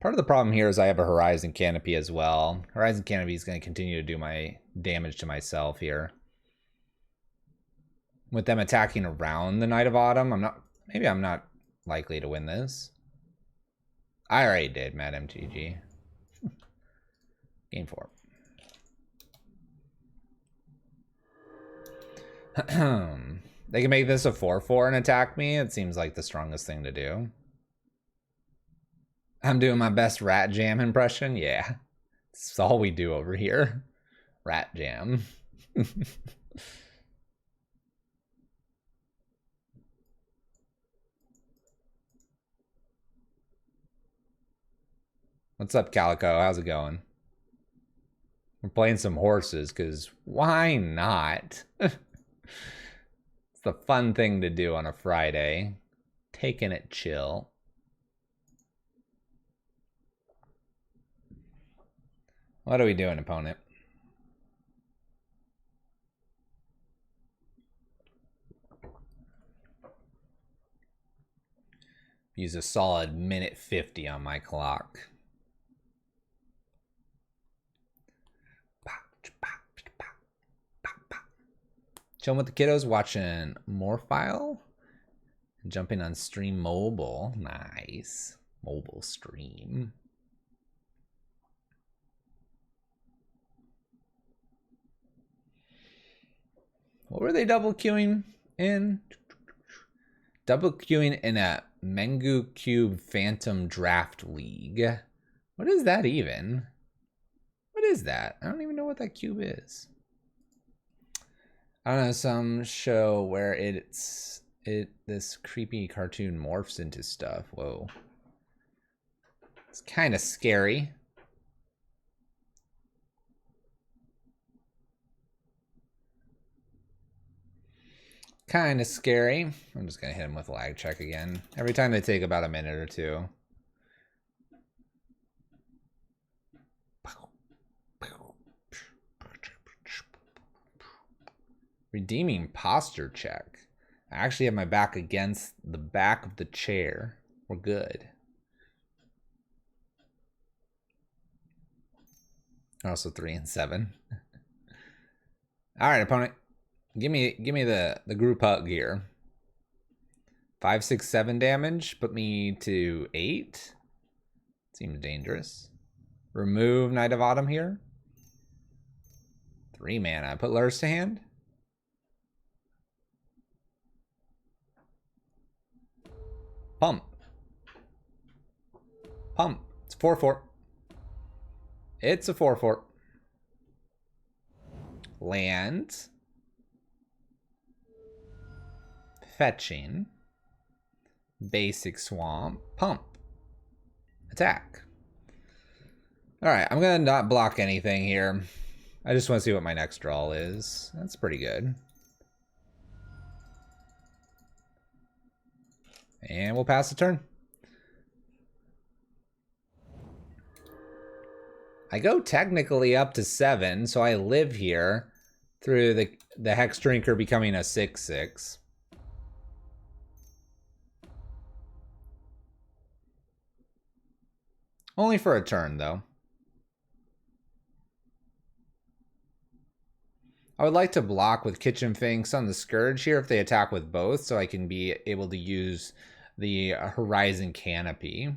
Part of the problem here is I have a Horizon Canopy as well. Horizon Canopy is going to continue to do my damage to myself here. With them attacking around the Knight of Autumn, maybe I'm not likely to win this. I already did, Mad MTG. Game 4. They can make this a 4/4 and attack me. It seems like the strongest thing to do. I'm doing my best Rat Jam impression. Yeah, that's all we do over here. Rat Jam. What's up, Calico? How's it going? We're playing some horses, because why not? It's the fun thing to do on a Friday. Taking it chill. What are we doing, opponent? Use a solid minute 50 on my clock. Chilling with the kiddos, watching Morphile. Jumping on stream mobile. Nice. Mobile stream. What were they double queuing in? Double queuing in a Mengu Cube Phantom Draft League. What is that even? What is that? I don't even know what that cube is. I don't know, some show where this creepy cartoon morphs into stuff. Whoa. It's kind of scary. Kind of scary. I'm just gonna hit him with a lag check again. Every time they take about a minute or two. Redeeming posture check. I actually have my back against the back of the chair. We're good. Also 3 and 7. All right, opponent. Give me the group hug here. 5, 6, 7 damage. Put me to 8. Seems dangerous. Remove Knight of Autumn here. 3 mana. Put Lurrus to hand. Pump. Pump. It's 4/4. It's a 4/4. Land. Fetching. Basic swamp. Pump. Attack. Alright, I'm gonna not block anything here. I just want to see what my next draw is. That's pretty good. And we'll pass the turn. I go technically up to 7, so I live here through the Hex Drinker becoming a 6/6. Only for a turn, though. I would like to block with Kitchen Finks on the Scourge here if they attack with both, so I can be able to use the Horizon Canopy.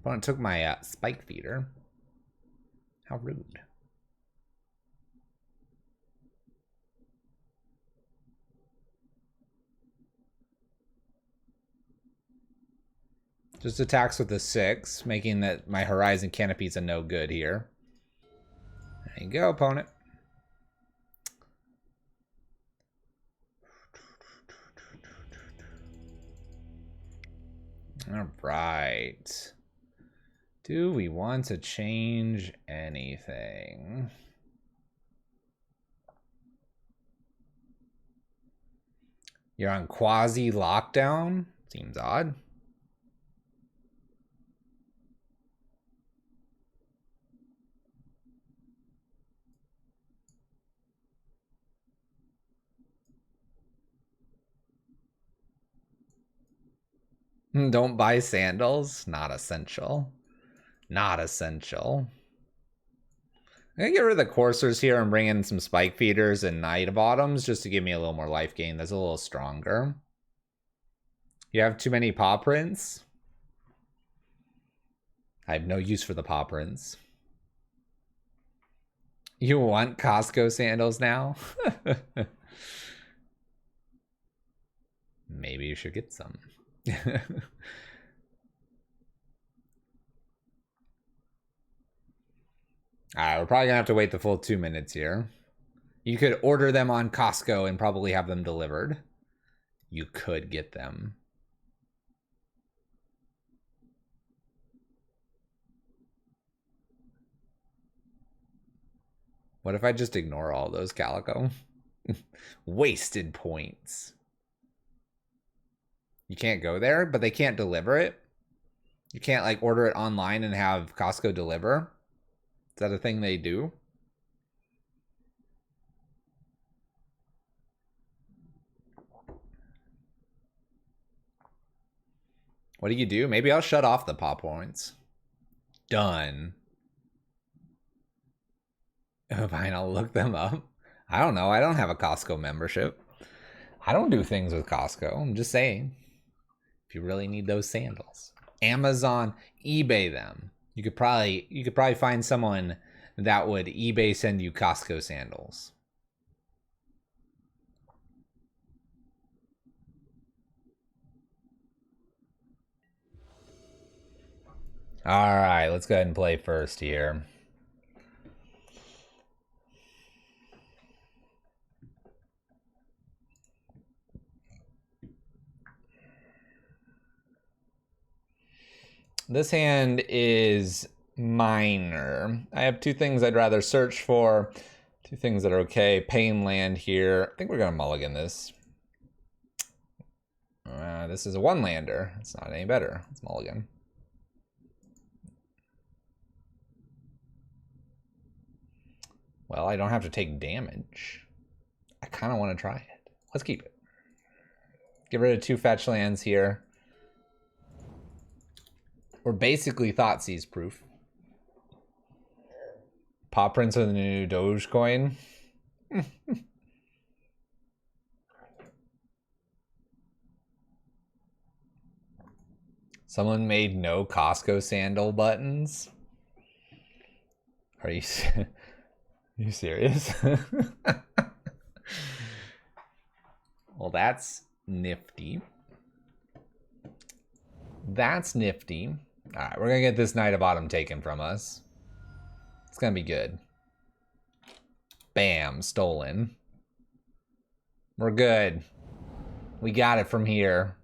Opponent took my Spikefeeder. How rude. Just attacks with the 6, making that my Horizon Canopy is a no good here. There you go, opponent. All right. Do we want to change anything? You're on quasi lockdown? Seems odd. Don't buy sandals. Not essential. Not essential. I'm gonna get rid of the coursers here and bring in some spike feeders and Knight of Autumns just to give me a little more life gain. That's a little stronger. You have too many paw prints? I have no use for the paw prints. You want Costco sandals now? Maybe you should get some. Alright, we're probably gonna have to wait the full 2 minutes here. You could order them on Costco and probably have them delivered. You could get them. What if I just ignore all those, Calico? Wasted points. You can't go there, but they can't deliver it? You can't like order it online and have Costco deliver? Is that a thing they do? What do? Maybe I'll shut off the paw points. Done. Fine, I'll look them up. I don't know. I don't have a Costco membership. I don't do things with Costco. I'm just saying. If you really need those sandals. Amazon, eBay them. You could probably find someone that would eBay send you Costco sandals. All right, let's go ahead and play first here. This hand is minor. I have two things I'd rather search for. Two things that are okay. Pain land here. I think we're going to mulligan this. This is a one lander. It's not any better. It's mulligan. Well, I don't have to take damage. I kind of want to try it. Let's keep it. Get rid of two fetch lands here. We're basically Thoughtseize proof. Paw prints of the new Dogecoin. Someone made no Costco sandal buttons. Are you serious? Well, that's nifty. That's nifty. All right, we're going to get this Knight of Autumn taken from us. It's going to be good. Bam, stolen. We're good. We got it from here.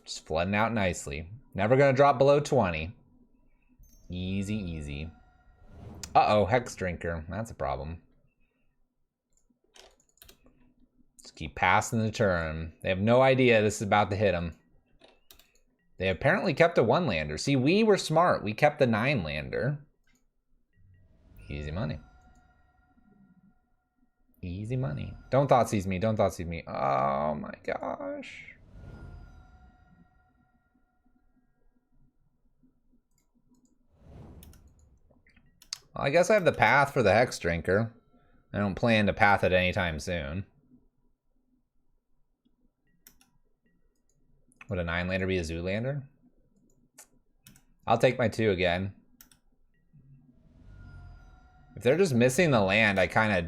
Just flooding out nicely. Never going to drop below 20. Easy, easy. Uh-oh, Hex Drinker. That's a problem. Just keep passing the turn. They have no idea this is about to hit them. They apparently kept a one-lander. See, we were smart. We kept the 9-lander. Easy money. Easy money. Don't Thoughtseize me. Don't Thoughtseize me. Oh my gosh. Well, I guess I have the path for the Hex Drinker. I don't plan to path it anytime soon. Would a 9-lander be a Zoolander? I'll take my 2 again. If they're just missing the land, I kind of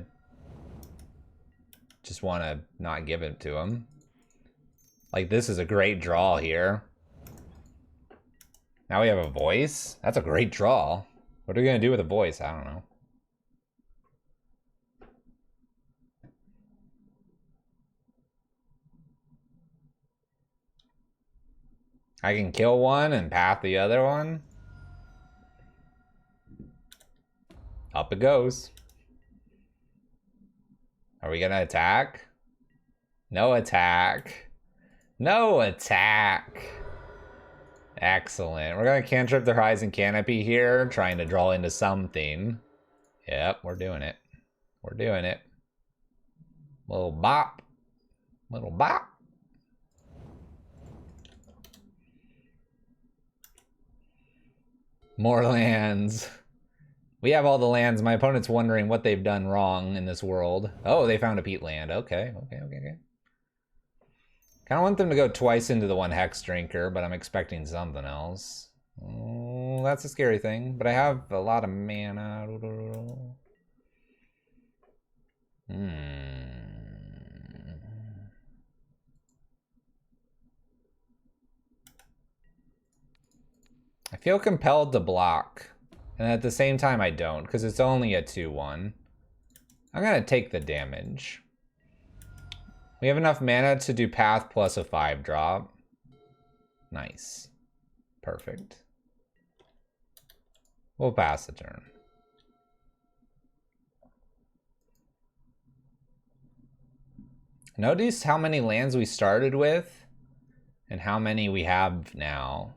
just want to not give it to them. Like, this is a great draw here. Now we have a voice? That's a great draw. What are we going to do with a voice? I don't know. I can kill one and path the other one. Up it goes. Are we gonna attack? No attack. No attack. Excellent. We're gonna cantrip the Horizon Canopy here, trying to draw into something. Yep, we're doing it. We're doing it. Little bop. Little bop. More lands. We have all the lands. My opponent's wondering what they've done wrong in this world. Oh, they found a peat land. Okay. Kind of want them to go twice into the one Hex Drinker, but I'm expecting something else. Oh, that's a scary thing. But I have a lot of mana. I feel compelled to block. And at the same time, I don't, because it's only a 2-1. I'm going to take the damage. We have enough mana to do path plus a 5-drop. Nice. Perfect. We'll pass the turn. Notice how many lands we started with and how many we have now.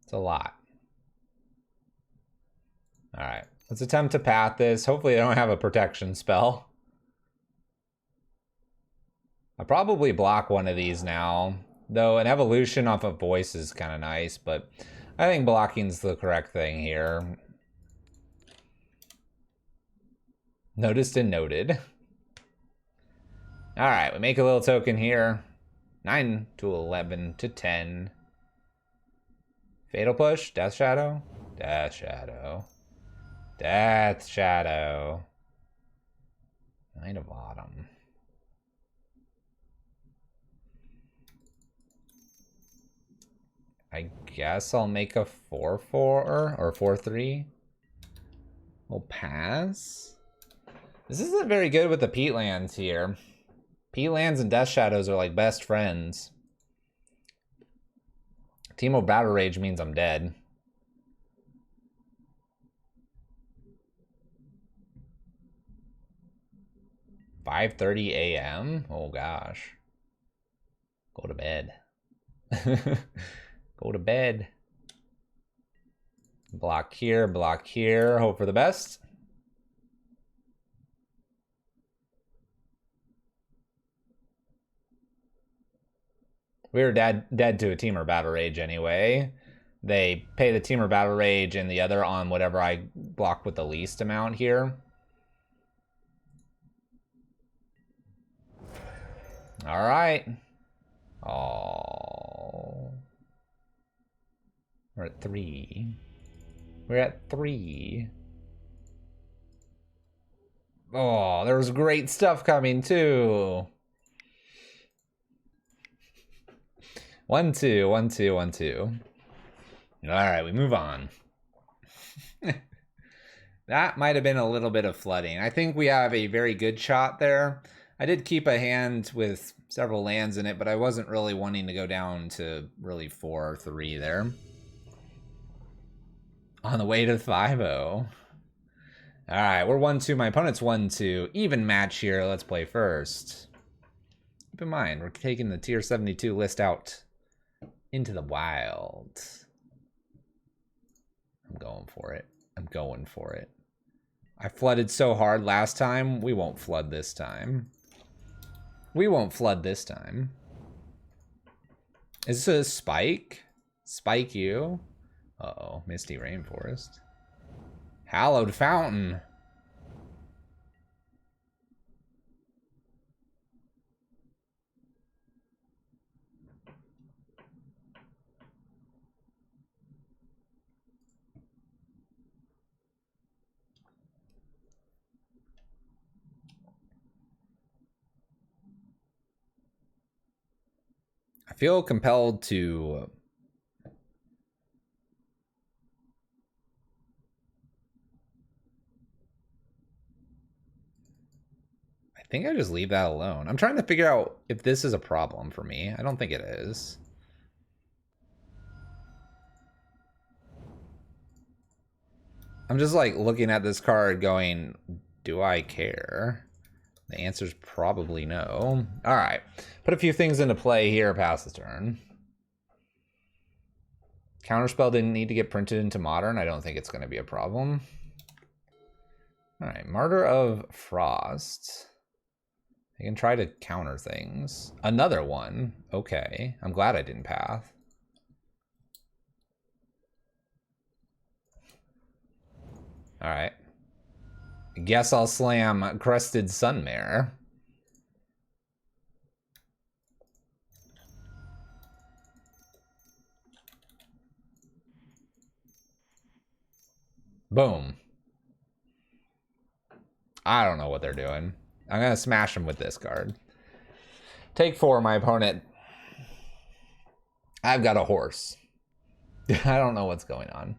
It's a lot. All right, let's attempt to path this. Hopefully I don't have a protection spell. I'll probably block one of these now, though an evolution off of voice is kind of nice, but I think blocking's the correct thing here. Noticed and noted. All right, we make a little token here. 9 to 11 to 10. Fatal Push, Death Shadow, Death Shadow, Death Shadow. Knight of Autumn. I guess I'll make a 4-4 or 4-3. We'll pass. This isn't very good with the peatlands here. Peatlands and Death Shadows are like best friends. Teemo Battle Rage means I'm dead. $5:30 a.m. Oh gosh. Go to bed. Go to bed. Block here, block here. Hope for the best. We were dead to a Teamer Battle Rage anyway. They pay the Teamer Battle Rage and the other on whatever I block with the least amount here. All right. Oh. We're at 3. We're at 3. Oh, there was great stuff coming too. 1-2, 1-2, 1-2. All right, we move on. That might have been a little bit of flooding. I think we have a very good shot there. I did keep a hand with several lands in it, but I wasn't really wanting to go down to really 4 or 3 there. On the way to 5-0. All right, we're 1-2. My opponent's 1-2. Even match here. Let's play first. Keep in mind, we're taking the tier 72 list out into the wild. I'm going for it. I'm going for it. I flooded so hard last time. We won't flood this time. We won't flood this time. Is this a spike? Spike you? Uh-oh. Misty Rainforest. Hallowed Fountain. I feel compelled to I think I just leave that alone. I'm trying to figure out if this is a problem for me. I don't think it is. I'm just like looking at this card going, do I care? The answer's probably no. All right, put a few things into play here, pass the turn. Counterspell didn't need to get printed into Modern. I don't think it's gonna be a problem. All right, Martyr of Frost. I can try to counter things. Another one, okay. I'm glad I didn't path. All right. Guess I'll slam Crested Sunmare. Boom. I don't know what they're doing. I'm gonna smash them with this card. Take 4, my opponent. I've got a horse. I don't know what's going on.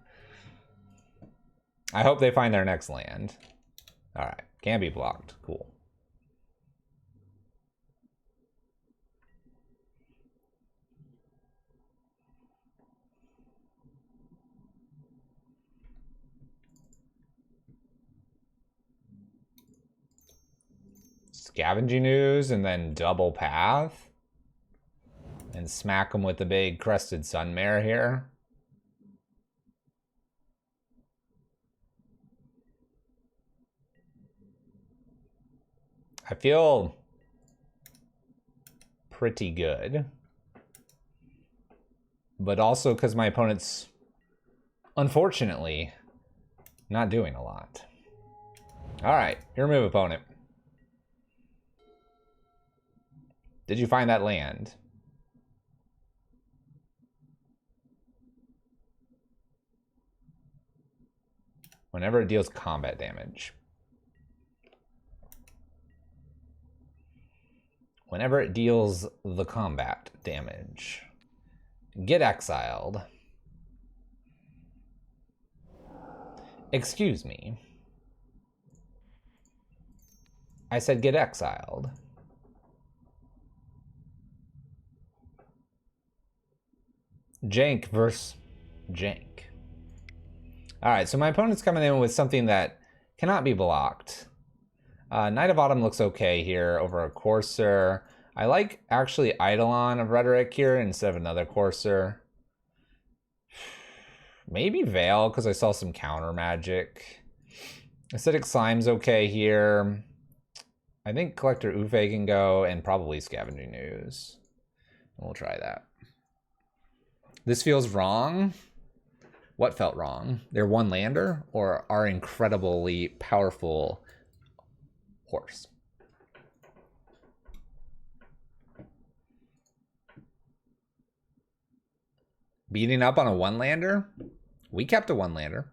I hope they find their next land. All right, can be blocked. Cool. Scavenging Ooze and then double path. And smack them with the big Crested Sunmare here. I feel pretty good. But also because my opponent's unfortunately, not doing a lot. All right, your move, opponent. Did you find that land? Whenever it deals combat damage. Whenever it deals the combat damage. Get exiled. Excuse me. I said get exiled. Jank versus Jank. Alright, so my opponent's coming in with something that cannot be blocked. Knight of Autumn looks okay here over a Courser. I like actually Eidolon of Rhetoric here instead of another Courser. Maybe Veil, because I saw some counter magic. Acidic Slime's okay here. I think Collector Ufe can go, and probably Scavenging Ooze. We'll try that. This feels wrong. What felt wrong? Their one lander or our incredibly powerful horse? Beating up on a one lander? We kept a one lander.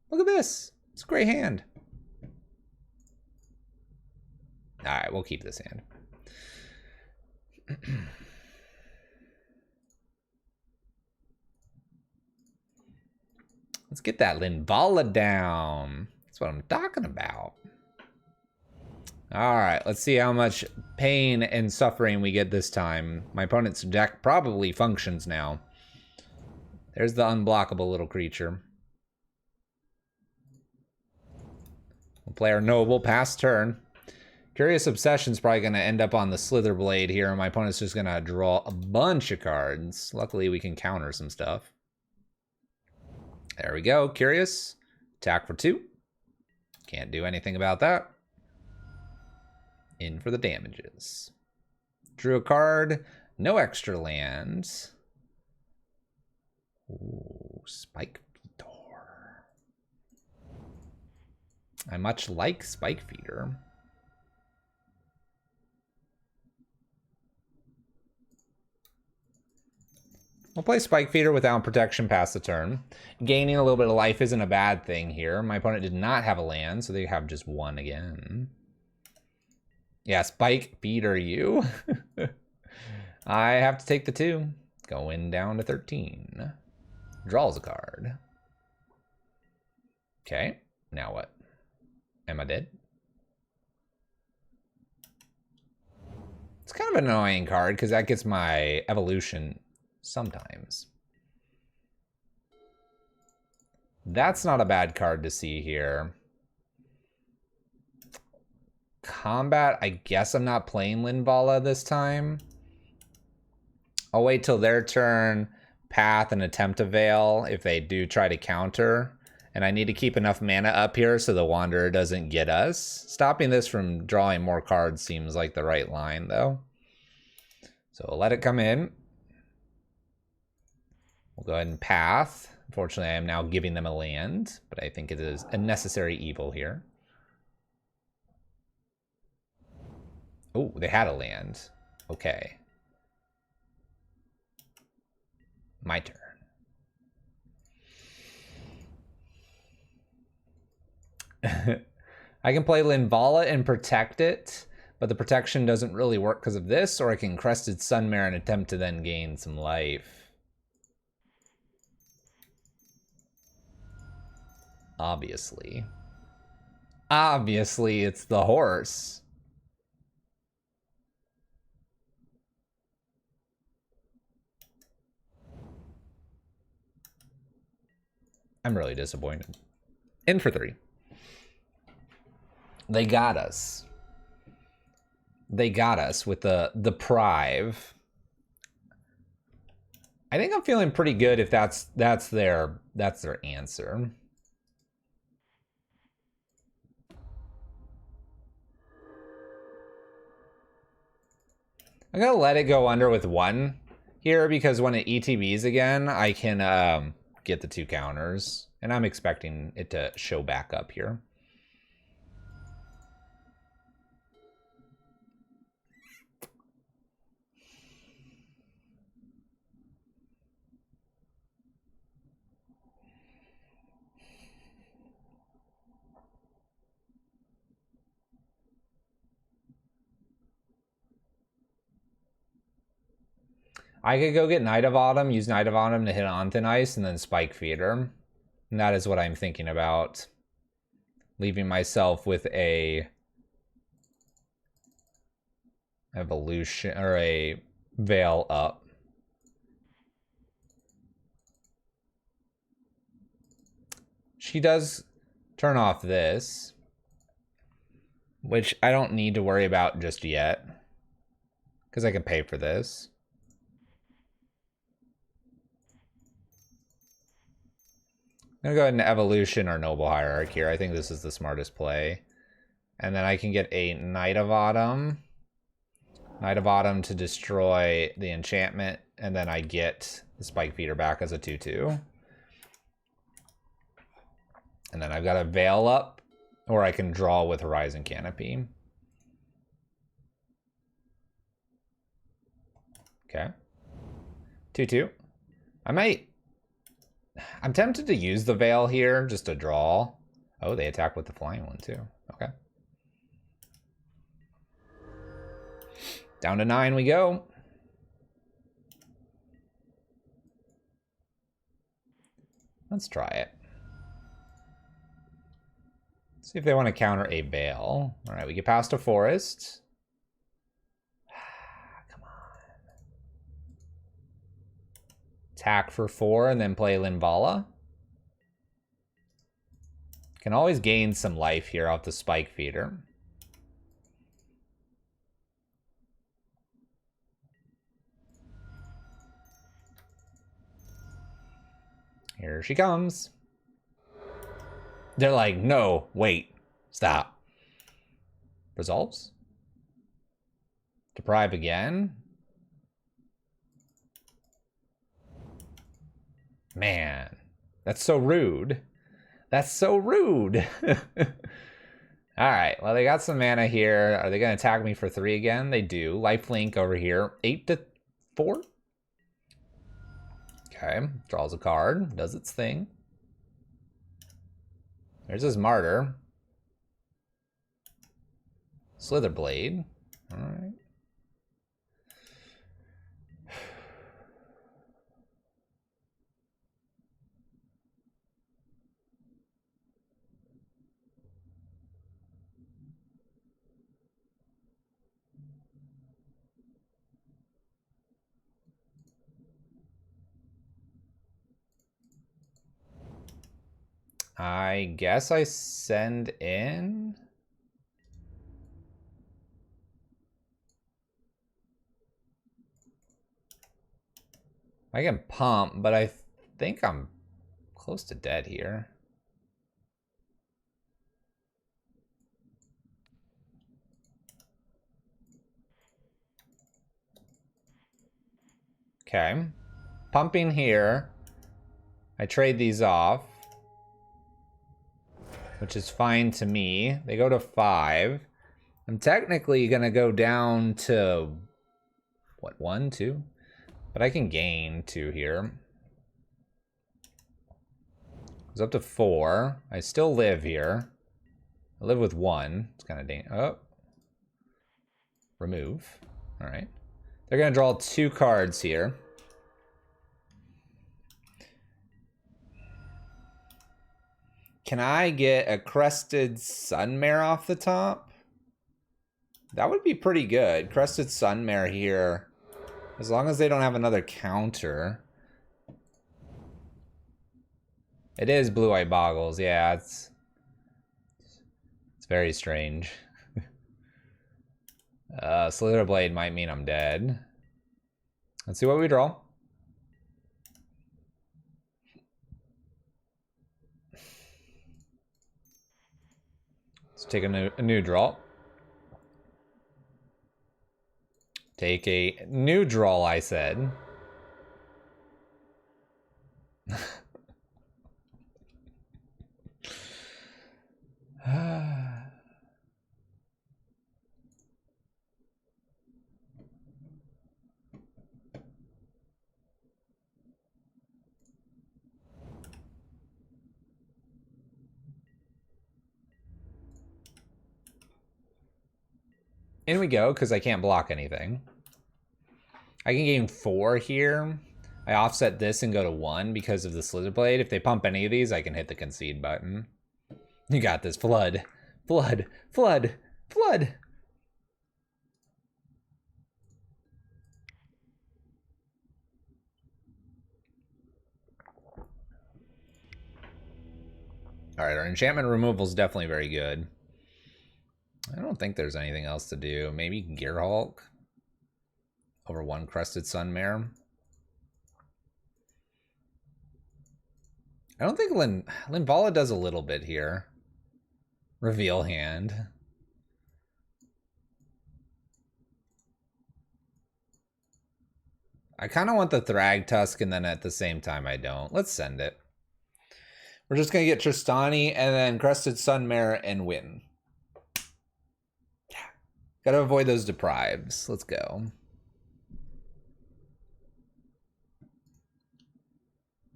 Look at this. It's a great hand. All right, we'll keep this hand. Let's get that Linvala down. That's what I'm talking about. All right, let's see how much pain and suffering we get this time. My opponent's deck probably functions now. There's the unblockable little creature. We'll play our Noble past turn. Curious Obsession's probably going to end up on the Slither Blade here, and my opponent's just going to draw a bunch of cards. Luckily, we can counter some stuff. There we go. Curious. Attack for 2. Can't do anything about that. In for the damages. Drew a card. No extra lands. Ooh, Spikefeeder. I much like Spikefeeder. We'll play Spikefeeder without protection past the turn. Gaining a little bit of life isn't a bad thing here. My opponent did not have a land, so they have just one again. Yeah, Spikefeeder you. I have to take the 2. Going down to 13. Draws a card. Okay, now what? Am I dead? It's kind of an annoying card because that gets my evolution sometimes. That's not a bad card to see here. Combat, I guess I'm not playing Linvala this time. I'll wait till their turn, path, and attempt to veil if they do try to counter. And I need to keep enough mana up here so the Wanderer doesn't get us. Stopping this from drawing more cards seems like the right line, though. So we'll let it come in. We'll go ahead and path. Unfortunately, I am now giving them a land, but I think it is a necessary evil here. Oh, they had a land. Okay. My turn. I can play Linvala and protect it, but the protection doesn't really work because of this, or I can Crested Sunmare and attempt to then gain some life. Obviously. Obviously, it's the horse. I'm really disappointed. In for 3. They got us. They got us with the Prive. I think I'm feeling pretty good if that's their answer. I'm gonna let it go under with 1 here because when it ETBs again, I can get the 2 counters. And I'm expecting it to show back up here. I could go get Knight of Autumn, use Knight of Autumn to hit on Thin Ice, and then Spikefeeder. And that is what I'm thinking about. Leaving myself with a evolution or a veil up. She does turn off this, which I don't need to worry about just yet, because I can pay for this. I'm gonna go ahead and evolution or noble hierarchy here. I think this is the smartest play. And then I can get a Knight of Autumn. Knight of Autumn to destroy the enchantment, and then I get the Spikefeeder back as a 2/2. And then I've got a Veil up, or I can draw with Horizon Canopy. Okay. 2/2. I'm tempted to use the Veil here just to draw. Oh, they attack with the flying one too. Okay. Down to 9 we go. Let's try it. See if they want to counter a Veil. All right, we get past a forest. Come on. Attack for 4 and then play Linvala. Can always gain some life here off the Spikefeeder. Here she comes. They're like, no, wait, stop. Resolves? Deprive again? Man, that's so rude. That's so rude. All right, well, they got some mana here. Are they going to attack me for 3 again? They do. Lifelink over here. 8-4. Okay, draws a card. Does its thing. There's his Martyr. Slitherblade. All right. I guess I send in. I can pump, but I think I'm close to dead here. Okay. Pumping here. I trade these off, which is fine to me. They go to 5. I'm technically going to go down to, what, 1, 2? But I can gain 2 here. It's up to 4. I still live here. I live with 1. It's kind of dangerous. Oh. Remove. All right. They're going to draw 2 cards here. Can I get a Crested Sunmare off the top? That would be pretty good. Crested Sunmare here. As long as they don't have another counter. It is Blue-Eye Boggles. Yeah, it's very strange. Slitherblade might mean I'm dead. Let's see what we draw. Let's take a new draw. Take a new draw, I said. In we go, because I can't block anything. I can gain 4 here. I offset this and go to 1 because of the Slither Blade. If they pump any of these, I can hit the concede button. You got this. Flood. Flood. Flood. Flood. Alright, our enchantment removal is definitely very good. I don't think there's anything else to do. Maybe Gearhulk over 1 Crested Sunmare. I don't think Linvala does a little bit here. Reveal hand. I kind of want the Thragtusk, and then at the same time I don't. Let's send it. We're just going to get Tristani and then Crested Sunmare and win. Yeah. Got to avoid those deprives. Let's go.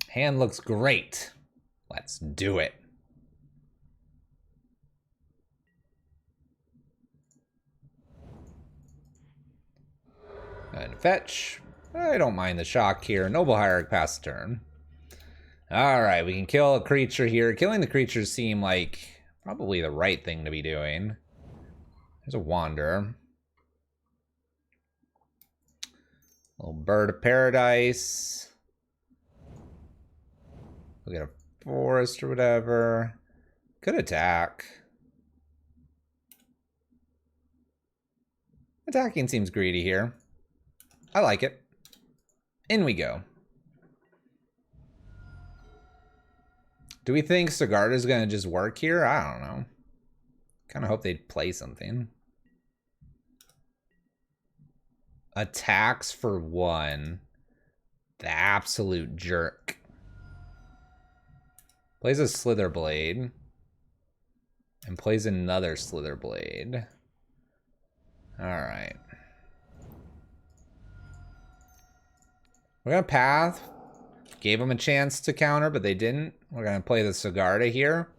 Hand looks great. Let's do it. And fetch. I don't mind the shock here. Noble Hierarch pass the turn. Alright, we can kill a creature here. Killing the creatures seem like probably the right thing to be doing. There's a Wander. Little Bird of Paradise. We'll get a Forest or whatever. Could attack. Attacking seems greedy here. I like it. In we go. Do we think Sigarda's gonna just work here? I don't know. Kind of hope they'd play something. Attacks for 1. The absolute jerk. Plays a Slither Blade. And plays another Slither Blade. Alright. We're gonna path. Gave them a chance to counter, but they didn't. We're gonna play the Sigarda here.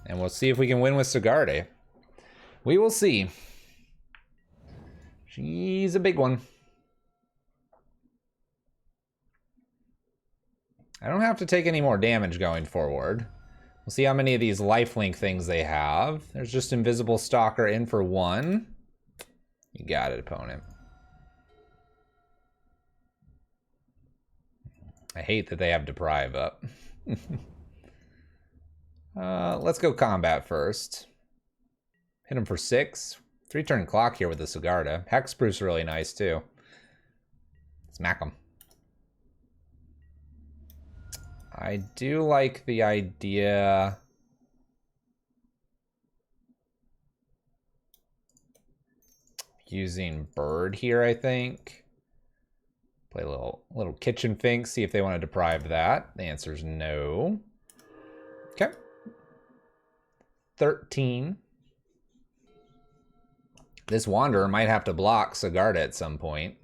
And we'll see if we can win with Sigarda. We will see. She's a big one. I don't have to take any more damage going forward. We'll see how many of these lifelink things they have. There's just Invisible Stalker in for 1. You got it, opponent. I hate that they have Deprive up. Let's go combat first. Hit him for 6. 3-turn clock here with the Sigarda. Hexproof's really nice too. Smack him. I do like the idea using Bird here, I think. Play a little Kitchen Finks, see if they want to deprive that. The answer is no. Okay. 13. This Wanderer might have to block Sigarda at some point.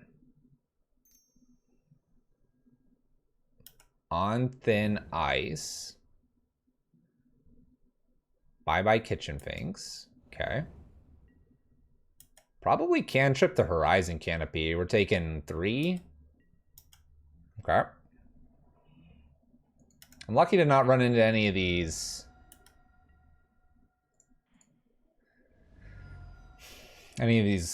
On Thin Ice. Bye-bye Kitchen Finks. Okay. Probably cantrip the Horizon Canopy. We're taking 3. Okay. I'm lucky to not run into any of these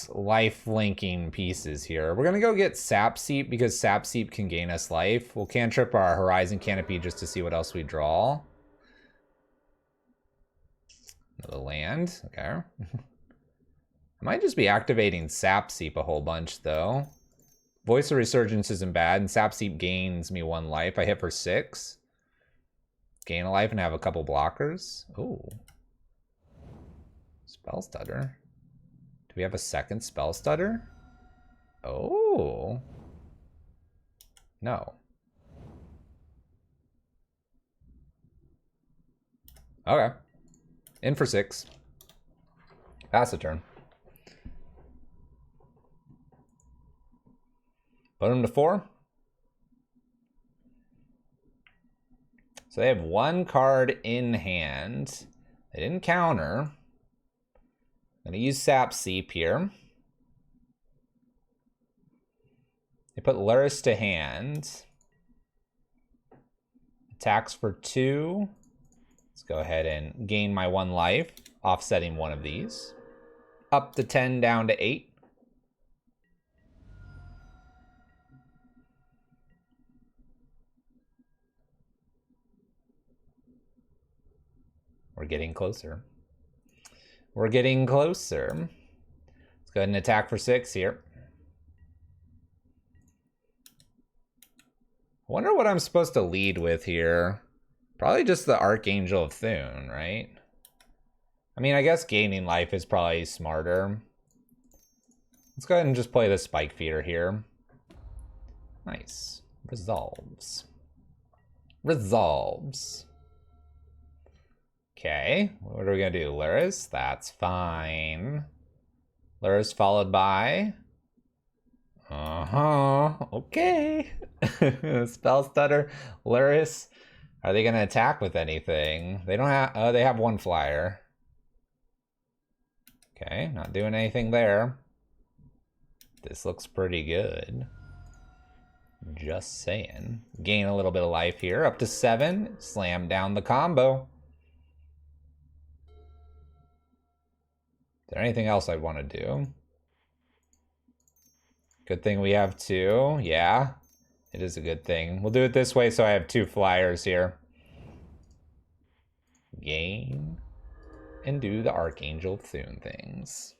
life linking pieces here. We're gonna go get Sap Seep because Sap Seep can gain us life. We'll cantrip our Horizon Canopy just to see what else we draw. Another land, okay. I might just be activating Sap Seep a whole bunch though. Voice of Resurgence isn't bad, and Sap Seep gains me 1 life. I hit for 6. Gain a life and have a couple blockers. Ooh. Spell Stutter. Do we have a second Spell Stutter? Oh. No. Okay. In for 6. Pass the turn. Put him to 4. So they have one card in hand. They didn't counter. I'm gonna use Sap Seep here. They put Luris to hand. Attacks for 2. Let's go ahead and gain my 1 life, offsetting one of these. Up to 10, down to 8. We're getting closer. We're getting closer. Let's go ahead and attack for 6 here. I wonder what I'm supposed to lead with here. Probably just the Archangel of Thune, right? I mean, I guess gaining life is probably smarter. Let's go ahead and just play the Spikefeeder here. Nice. Resolves. Resolves. Okay, what are we gonna do? Luris? That's fine. Luris followed by... Okay. Spell Stutter, Luris. Are they gonna attack with anything? They don't have, oh, they have 1 flyer. Okay, not doing anything there. This looks pretty good. Just saying. Gain a little bit of life here, up to 7. Slam down the combo. Is there anything else I'd want to do? Good thing we have 2. Yeah, it is a good thing. We'll do it this way so I have 2 flyers here. Gain. And do the Archangel Thune things.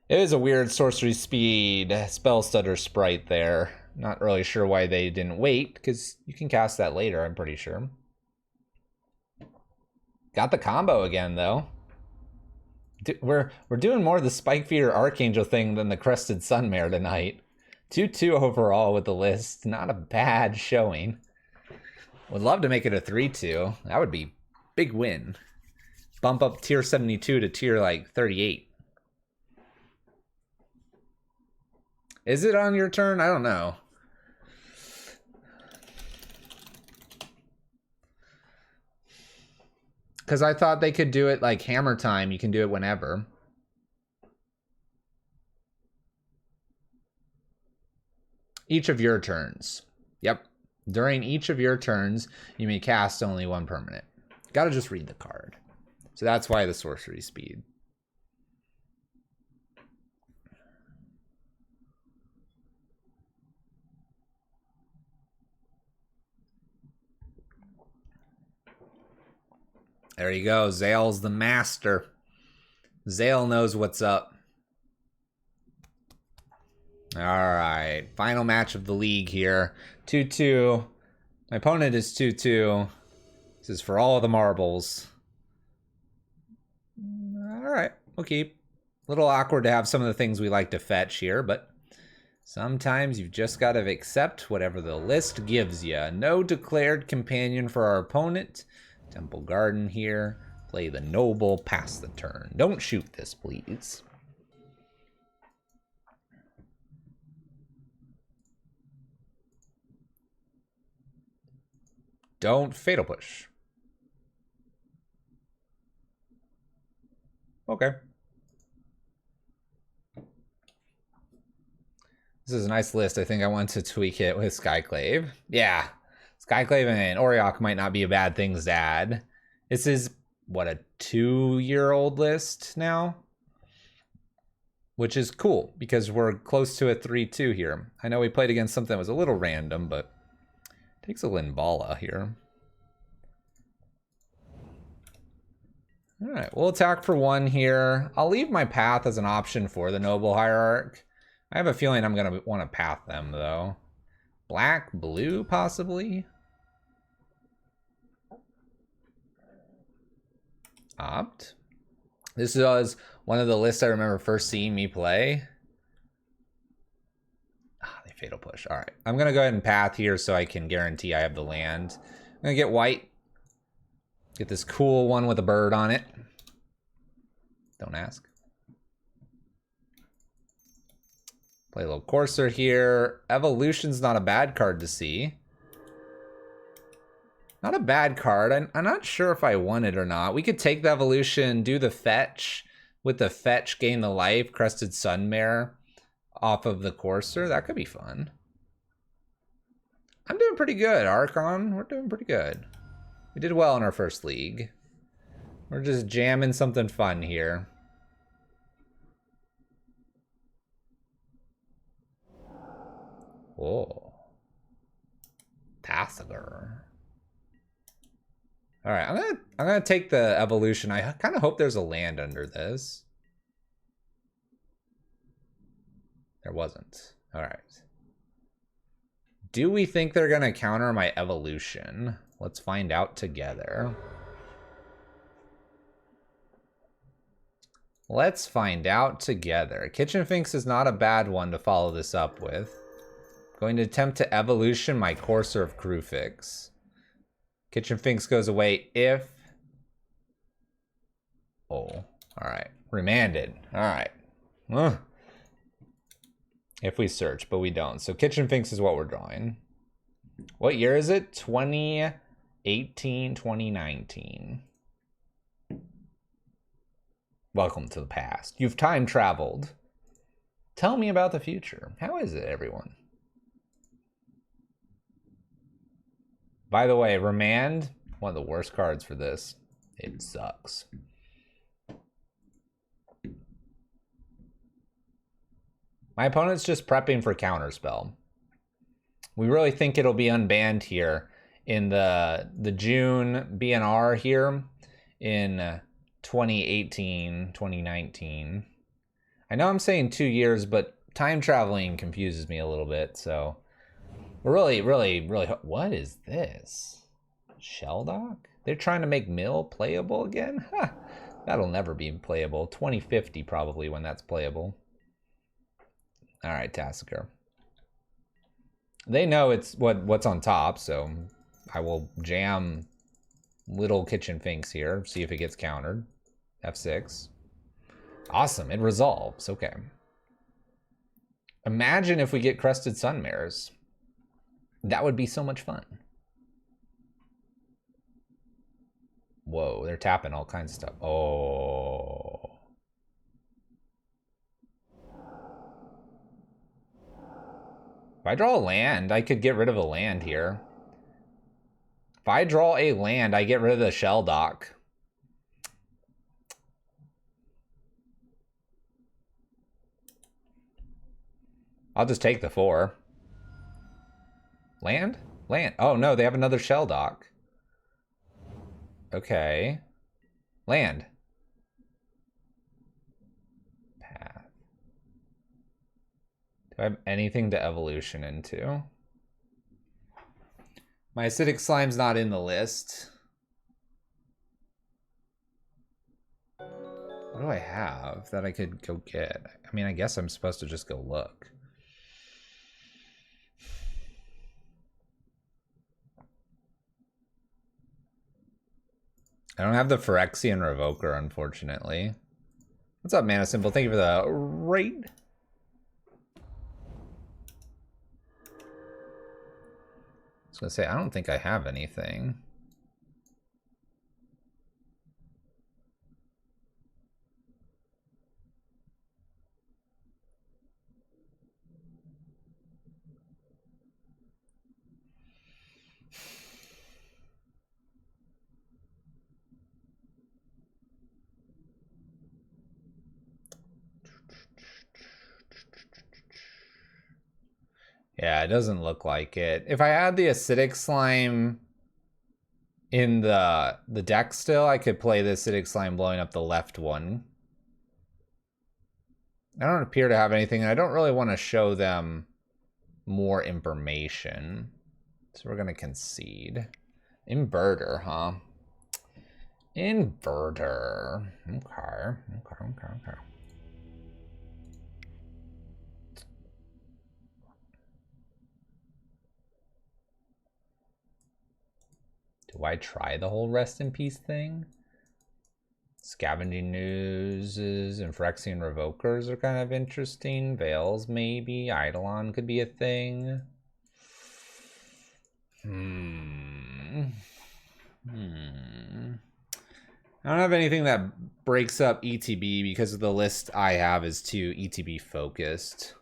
It is a weird sorcery speed spell stutter sprite there. Not really sure why they didn't wait, because you can cast that later, I'm pretty sure. Got the combo again, though. We're doing more of the Spikefeeder Archangel thing than the Crested Sunmare tonight. 2-2 overall with the list. Not a bad showing. Would love to make it a 3-2. That would be big win. Bump up tier 72 to tier like 38. Is it on your turn? I don't know. Because I thought they could do it like hammer time. You can do it whenever. Each of your turns. Yep. During each of your turns, you may cast only 1 permanent. Gotta just read the card. So that's why the sorcery speed. There you go. Zale's the master. Zale knows what's up. All right. Final match of the league here. 2-2. My opponent is 2-2. This is for all of the marbles. All right. We'll keep. A little awkward to have some of the things we like to fetch here, but sometimes you've just got to accept whatever the list gives you. No declared companion for our opponent. Temple Garden here. Play the Noble, pass the turn. Don't shoot this, please. Don't Fatal Push. Okay. This is a nice list. I think I want to tweak it with Skyclave. Yeah. Skyclave and Auriok might not be bad things to add. This is, what, a 2-year-old list now? Which is cool, because we're close to a 3-2 here. I know we played against something that was a little random, but it takes a Linbala here. Alright, we'll attack for 1 here. I'll leave my path as an option for the Noble Hierarch. I have a feeling I'm going to want to path them, though. Black, blue, possibly? Opt. This was one of the lists I remember first seeing me play. They Fatal Push. All right. I'm going to go ahead and path here so I can guarantee I have the land. I'm going to get white. Get this cool one with a bird on it. Don't ask. Play a little Courser here. Evolution's not a bad card to see. Not a bad card. I'm not sure if I want it or not. We could take the evolution, do the fetch. With the fetch, gain the life, Crested Sunmare off of the Courser. That could be fun. I'm doing pretty good, Archon. We're doing pretty good. We did well in our first league. We're just jamming something fun here. Oh. Tassiger. All right, I'm gonna take the evolution. I kind of hope there's a land under this. There wasn't. All right. Do we think they're gonna counter my evolution? Let's find out together. Let's find out together. Kitchen Finks is not a bad one to follow this up with. Going to attempt to evolution my Courser of Crewfix. Kitchen Finks goes away if... Oh, all right. Remanded. All right. If we search, but we don't. So Kitchen Finks is what we're drawing. What year is it? 2018, 2019. Welcome to the past. You've time traveled. Tell me about the future. How is it, everyone? By the way, Remand, one of the worst cards for this. It sucks. My opponent's just prepping for Counterspell. We really think it'll be unbanned here in the June BNR here in 2018, 2019. I know I'm saying 2 years, but time traveling confuses me a little bit, so really, what is this? Shelldock? They're trying to make Mill playable again? Huh, that'll never be playable. 2050 probably when that's playable. All right, Tassiger. They know it's what's on top, so I will jam little Kitchen Finks here, see if it gets countered. F6. Awesome, it resolves. Okay. Imagine if we get Crested Sunmares. That would be so much fun. Whoa, they're tapping all kinds of stuff. Oh. If I draw a land, I could get rid of a land here. If I draw a land, I get rid of the Shelldock. I'll just take the 4. Land? Land. Oh, no, they have another Shelldock. Okay. Land. Path. Do I have anything to evolution into? My acidic slime's not in the list. What do I have that I could go get? I mean, I guess I'm supposed to just go look. I don't have the Phyrexian Revoker, unfortunately. What's up, Mana Symbol? Thank you for the raid. I was gonna say, I don't think I have anything. Yeah, it doesn't look like it. If I had the acidic slime in the deck still, I could play the acidic slime blowing up the left one. I don't appear to have anything, and I don't really want to show them more information. So we're gonna concede. Inverter, huh? Inverter. Okay. Do I try the whole rest in peace thing? Scavenging Nooses and Phyrexian Revokers are kind of interesting. Veils, maybe. Eidolon could be a thing. I don't have anything that breaks up ETB because the list I have is too ETB focused.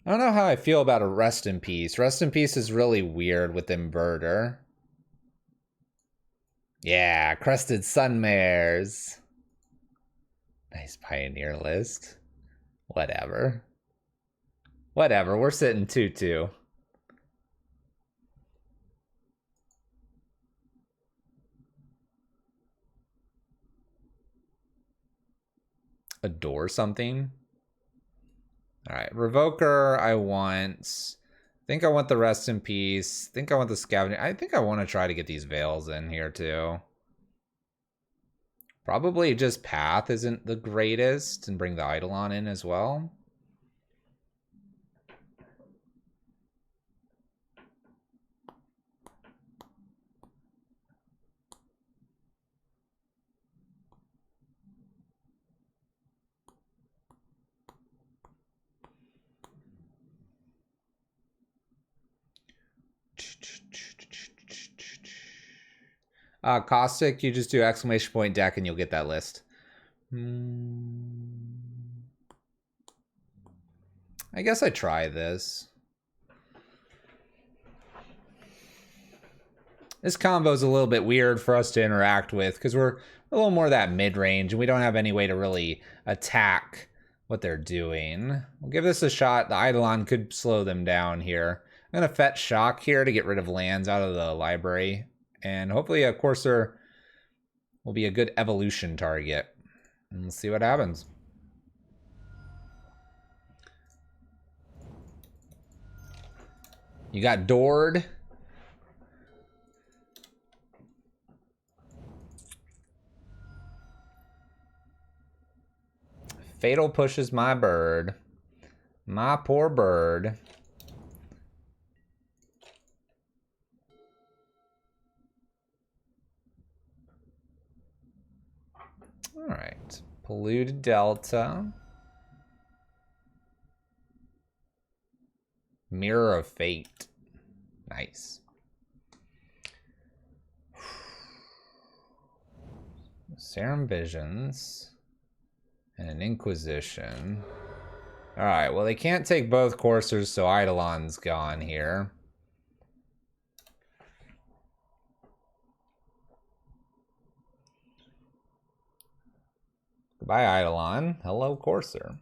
I don't know how I feel about a Rest in Peace. Rest in Peace is really weird with Inverter. Yeah, Crested Sun Mares. Nice Pioneer list. Whatever. Whatever, we're sitting 2-2. Adore something. All right, Revoker, I want. I think I want the Rest in Peace. I think I want the Scavenger. I think I want to try to get these Veils in here too. Probably just Path isn't the greatest, and bring the Eidolon in as well. Caustic, you just do exclamation point deck and you'll get that list. I guess I try this. This combo is a little bit weird for us to interact with because we're a little more that mid-range and we don't have any way to really attack what they're doing. We'll give this a shot. The Eidolon could slow them down here. I'm going to fetch Shock here to get rid of lands out of the library. And hopefully a Courser will be a good evolution target. And we'll see what happens. You got Doored. Fatal pushes my bird. My poor bird. All right, Polluted Delta. Mirror of Fate. Nice. Serum Visions. And an Inquisition. All right, well, they can't take both Coursers, so Eidolon's gone here. Goodbye, Eidolon. Hello, Courser.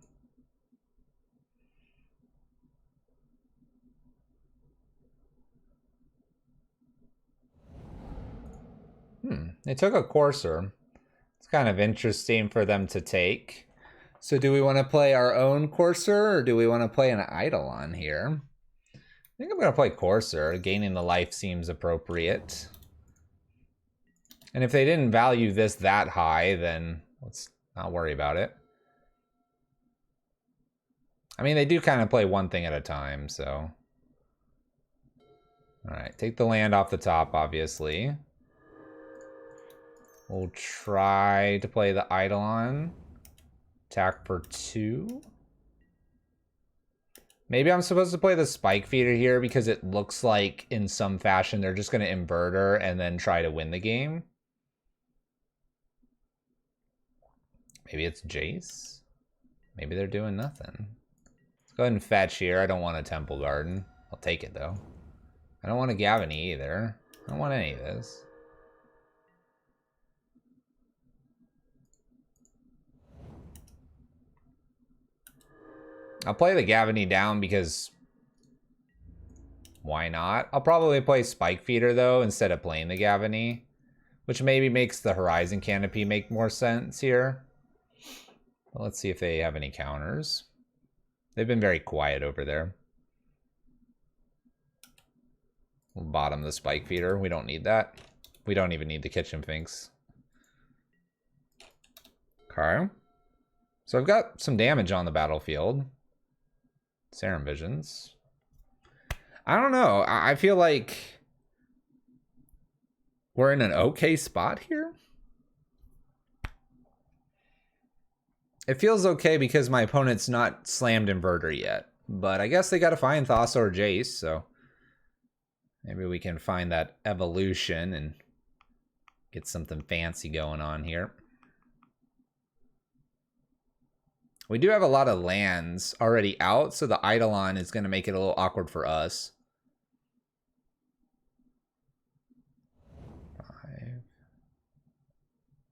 They took a Courser. It's kind of interesting for them to take. So do we want to play our own Courser or do we want to play an Eidolon here? I think I'm going to play Courser. Gaining the life seems appropriate. And if they didn't value this that high, then let's not worry about it. I mean, they do kind of play one thing at a time, so. All right, take the land off the top, obviously. We'll try to play the Eidolon. Attack for 2. Maybe I'm supposed to play the Spikefeeder here because it looks like in some fashion they're just going to Inverter and then try to win the game. Maybe it's Jace. Maybe they're doing nothing. Let's go ahead and fetch here. I don't want a Temple Garden. I'll take it though. I don't want a Gavany either. I don't want any of this. I'll play the Gavany down because why not? I'll probably play Spikefeeder though instead of playing the Gavany, which maybe makes the Horizon Canopy make more sense here. But let's see if they have any counters. They've been very quiet over there. We'll bottom the Spikefeeder. We don't need that. We don't even need the Kitchen Finks. Okay. So I've got some damage on the battlefield. Serum Visions. I don't know. I feel like we're in an okay spot here. It feels okay because my opponent's not slammed Inverter yet. But I guess they gotta find Thassa or Jace, so maybe we can find that evolution and get something fancy going on here. We do have a lot of lands already out, so the Eidolon is going to make it a little awkward for us.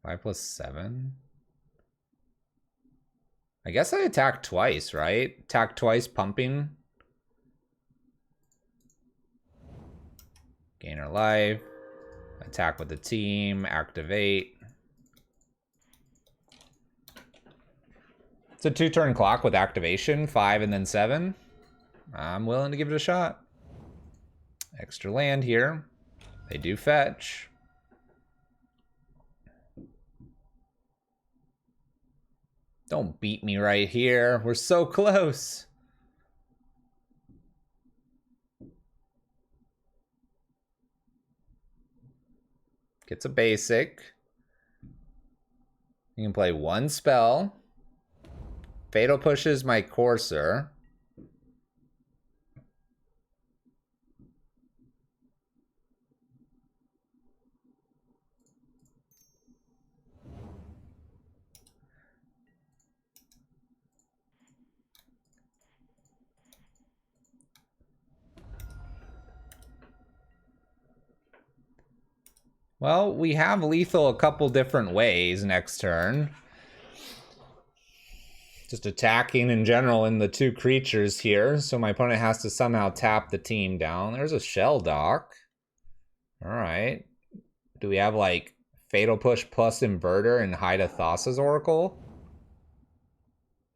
5 plus 7. I guess I attack twice, right? Attack twice, pumping. Gain our life. Attack with the team, activate. It's a 2-turn clock with activation, 5 and then 7. I'm willing to give it a shot. Extra land here. They do fetch. Don't beat me right here. We're so close. Gets a basic. You can play one spell. Fatal pushes my Courser. Well, we have lethal a couple different ways next turn. Just attacking in general in the 2 creatures here, so my opponent has to somehow tap the team down. There's a Shell Dock. Alright. Do we have like Fatal Push plus Inverter and hide a Thassa's Oracle?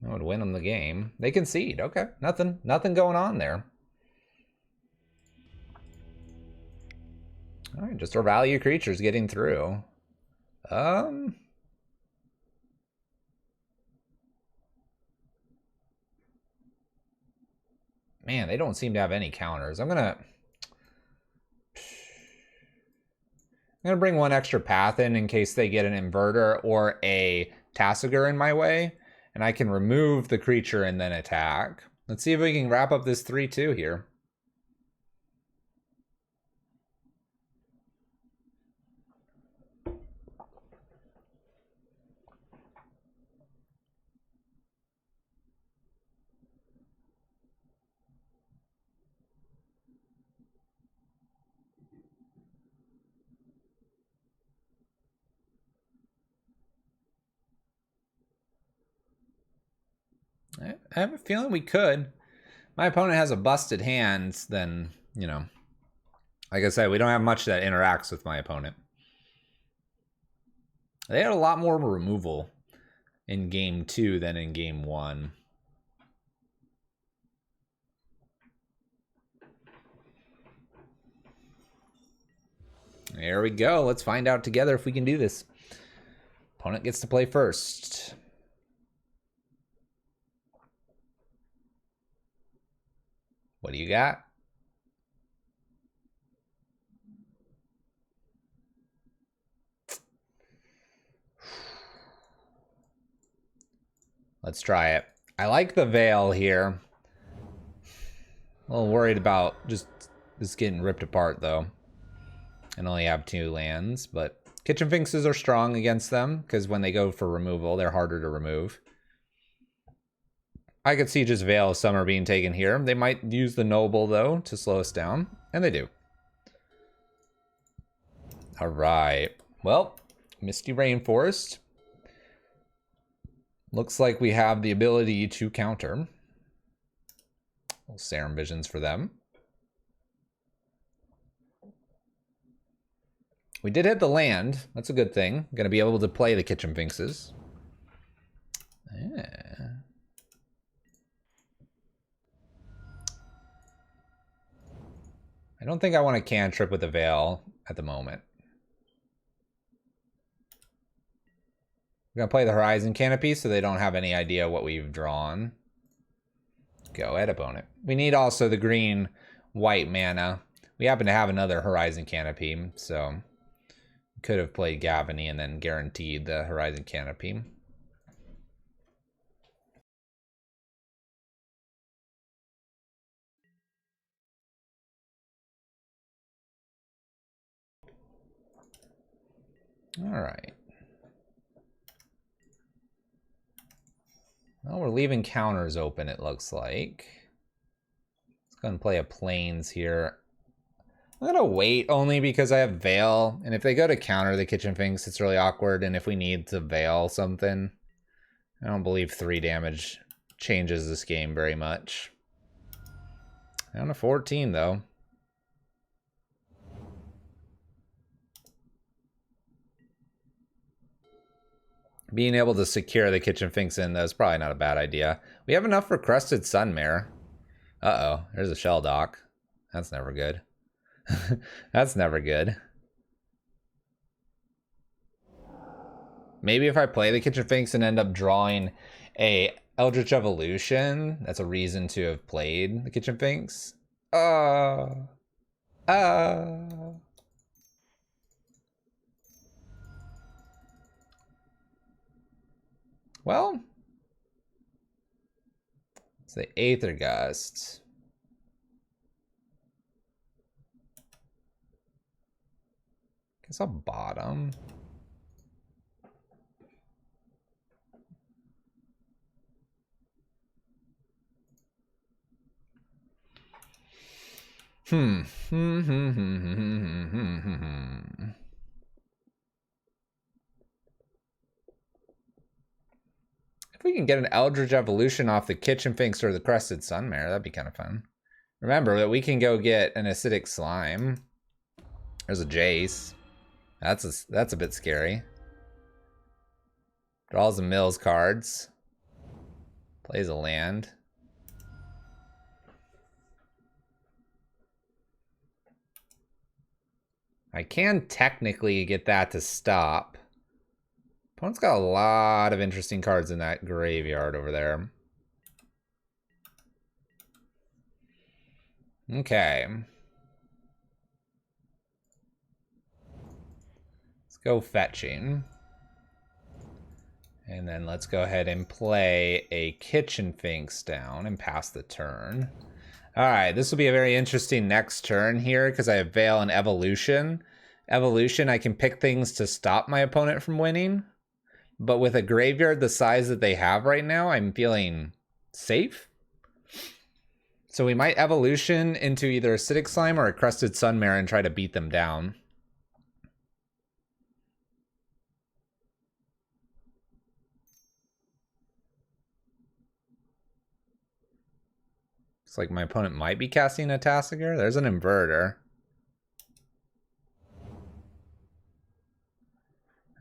That would win them the game. They concede. Okay, nothing going on there. All right, just our value creatures getting through. Man, they don't seem to have any counters. I'm gonna bring one extra path in case they get an Inverter or a Tasigur in my way, and I can remove the creature and then attack. Let's see if we can wrap up this 3-2 here. I have a feeling we could. My opponent has a busted hand, then, you know, like I said, we don't have much that interacts with my opponent. They had a lot more removal in game 2 than in game 1. There we go. Let's find out together if we can do this. Opponent gets to play first. What do you got? Let's try it. I like the Veil here. A little worried about just this getting ripped apart though. And only have 2 lands, but Kitchen Finxes are strong against them because when they go for removal, they're harder to remove. I could see just Veil of Summer being taken here. They might use the Noble, though, to slow us down. And they do. All right. Well, Misty Rainforest. Looks like we have the ability to counter. Little Serum Visions for them. We did hit the land. That's a good thing. Going to be able to play the Kitchen Finxes. Yeah. I don't think I want to cantrip with the Veil at the moment. We're going to play the Horizon Canopy so they don't have any idea what we've drawn. Go ahead, opponent. We need also the green-white mana. We happen to have another Horizon Canopy, so could have played Gavany and then guaranteed the Horizon Canopy. All right. Well, we're leaving counters open, it looks like. Let's go and play a Plains here. I'm gonna wait only because I have Veil, and if they go to counter the Kitchen Finks, it's really awkward, and if we need to Veil something, I don't believe 3 damage changes this game very much. Down to 14, though. Being able to secure the Kitchen Finks in, though, is probably not a bad idea. We have enough for Crested Sunmare. Uh-oh, there's a Shell Dock. That's never good. That's never good. Maybe if I play the Kitchen Finks and end up drawing a Eldritch Evolution, that's a reason to have played the Kitchen Finks. Well, it's the Aether Gust. Guess I'll bottom. If we can get an Eldritch Evolution off the Kitchen Finks or the Crested Sunmare, that'd be kind of fun. Remember that we can go get an Acidic Slime. There's a Jace. That's a bit scary. Draws the Mills cards. Plays a land. I can technically get that to stop. Opponent's got a lot of interesting cards in that graveyard over there. Okay. Let's go fetching. And then let's go ahead and play a Kitchen Finks down and pass the turn. All right, this will be a very interesting next turn here because I have Veil and Evolution. Evolution, I can pick things to stop my opponent from winning. But with a graveyard the size that they have right now, I'm feeling safe. So we might Evolution into either Acidic Slime or a Crested Sunmare and try to beat them down. Looks like my opponent might be casting a Tassiger. There's an Inverter.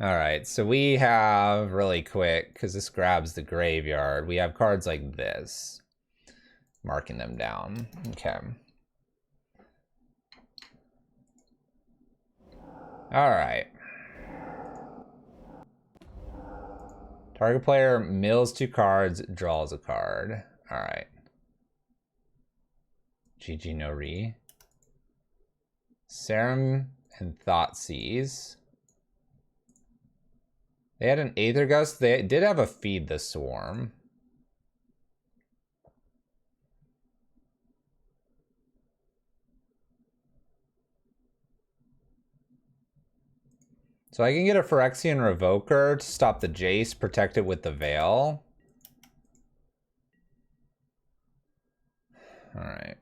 All right, so we have, really quick, because this grabs the graveyard, we have cards like this. Marking them down. Okay. All right. Target player mills 2 cards, draws a card. All right. GG no re. Serum and Thoughtseize. They had an Aether Gust. They did have a Feed the Swarm. So I can get a Phyrexian Revoker to stop the Jace, protect it with the Veil. All right.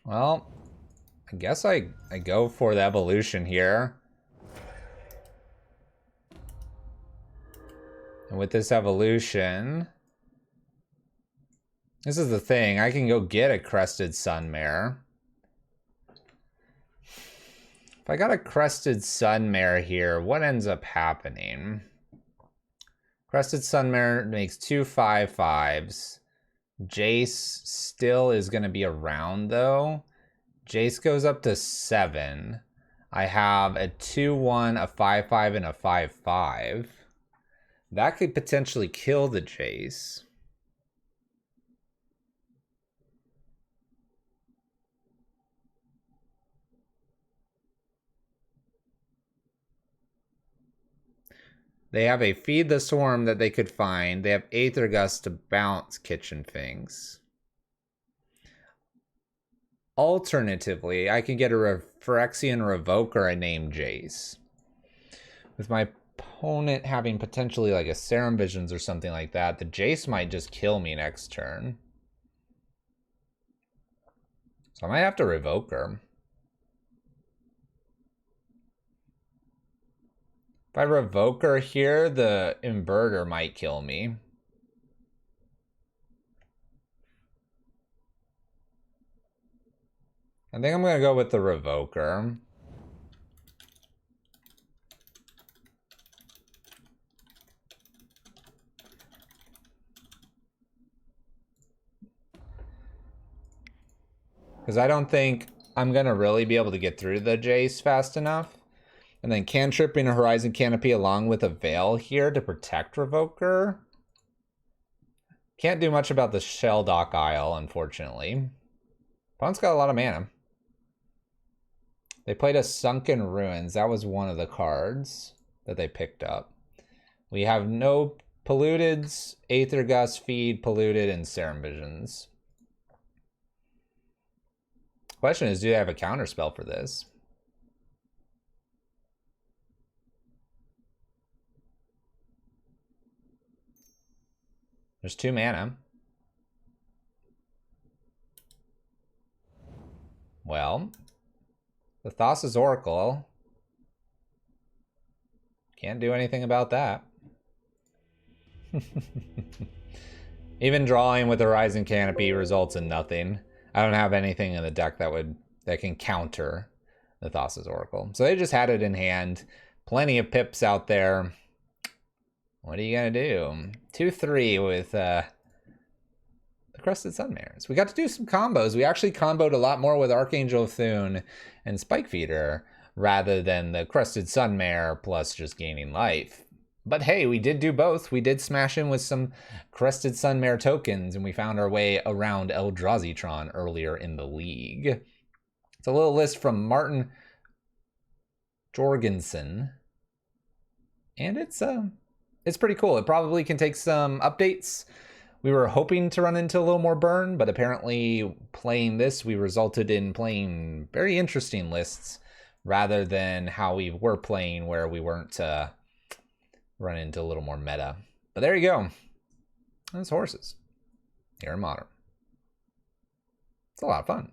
Well, I guess I go for the Evolution here. And with this Evolution, this is the thing, I can go get a Crested Sunmare. If I got a Crested Sunmare here, what ends up happening? Crested Sunmare makes 2 5/5s. Jace still is going to be around, though. Jace goes up to 7. I have a 2/1, a 5/5, and a 5/5. That could potentially kill the Jace. They have a Feed the Swarm that they could find. They have Aether Gust to bounce Kitchen Finks. Alternatively, I can get a Phyrexian Revoker I name Jace. With my opponent having potentially like a Serum Visions or something like that, the Jace might just kill me next turn. So I might have to Revoker. If I Revoker here, the Inverter might kill me. I think I'm going to go with the Revoker. Because I don't think I'm going to really be able to get through the Jace fast enough. And then cantripping a Horizon Canopy along with a Veil here to protect Revoker. Can't do much about the Shelldock Isle, unfortunately. Opponent's got a lot of mana. They played a Sunken Ruins. That was one of the cards that they picked up. We have no Polluteds, Aether Gust, Feed, Polluted, and Serum Visions. Question is, do they have a counterspell for this? There's 2 mana. Well, the Thassa's Oracle. Can't do anything about that. Even drawing with the Horizon Canopy results in nothing. I don't have anything in the deck that can counter the Thassa's Oracle. So they just had it in hand. Plenty of pips out there. What are you gonna do? 2/3 with the Crested Sunmares. We got to do some combos. We actually comboed a lot more with Archangel Thune and Spikefeeder rather than the Crested Sunmare plus just gaining life. But hey, we did do both. We did smash in with some Crested Sunmare tokens, and we found our way around Eldrazi earlier in the league. It's a little list from Martin Jorgensen, and it's pretty cool. It probably can take some updates. We were hoping to run into a little more burn, but apparently playing this, we resulted in playing very interesting lists rather than how we were playing where we weren't run into a little more meta. But there you go. Those horses here in Modern. It's a lot of fun.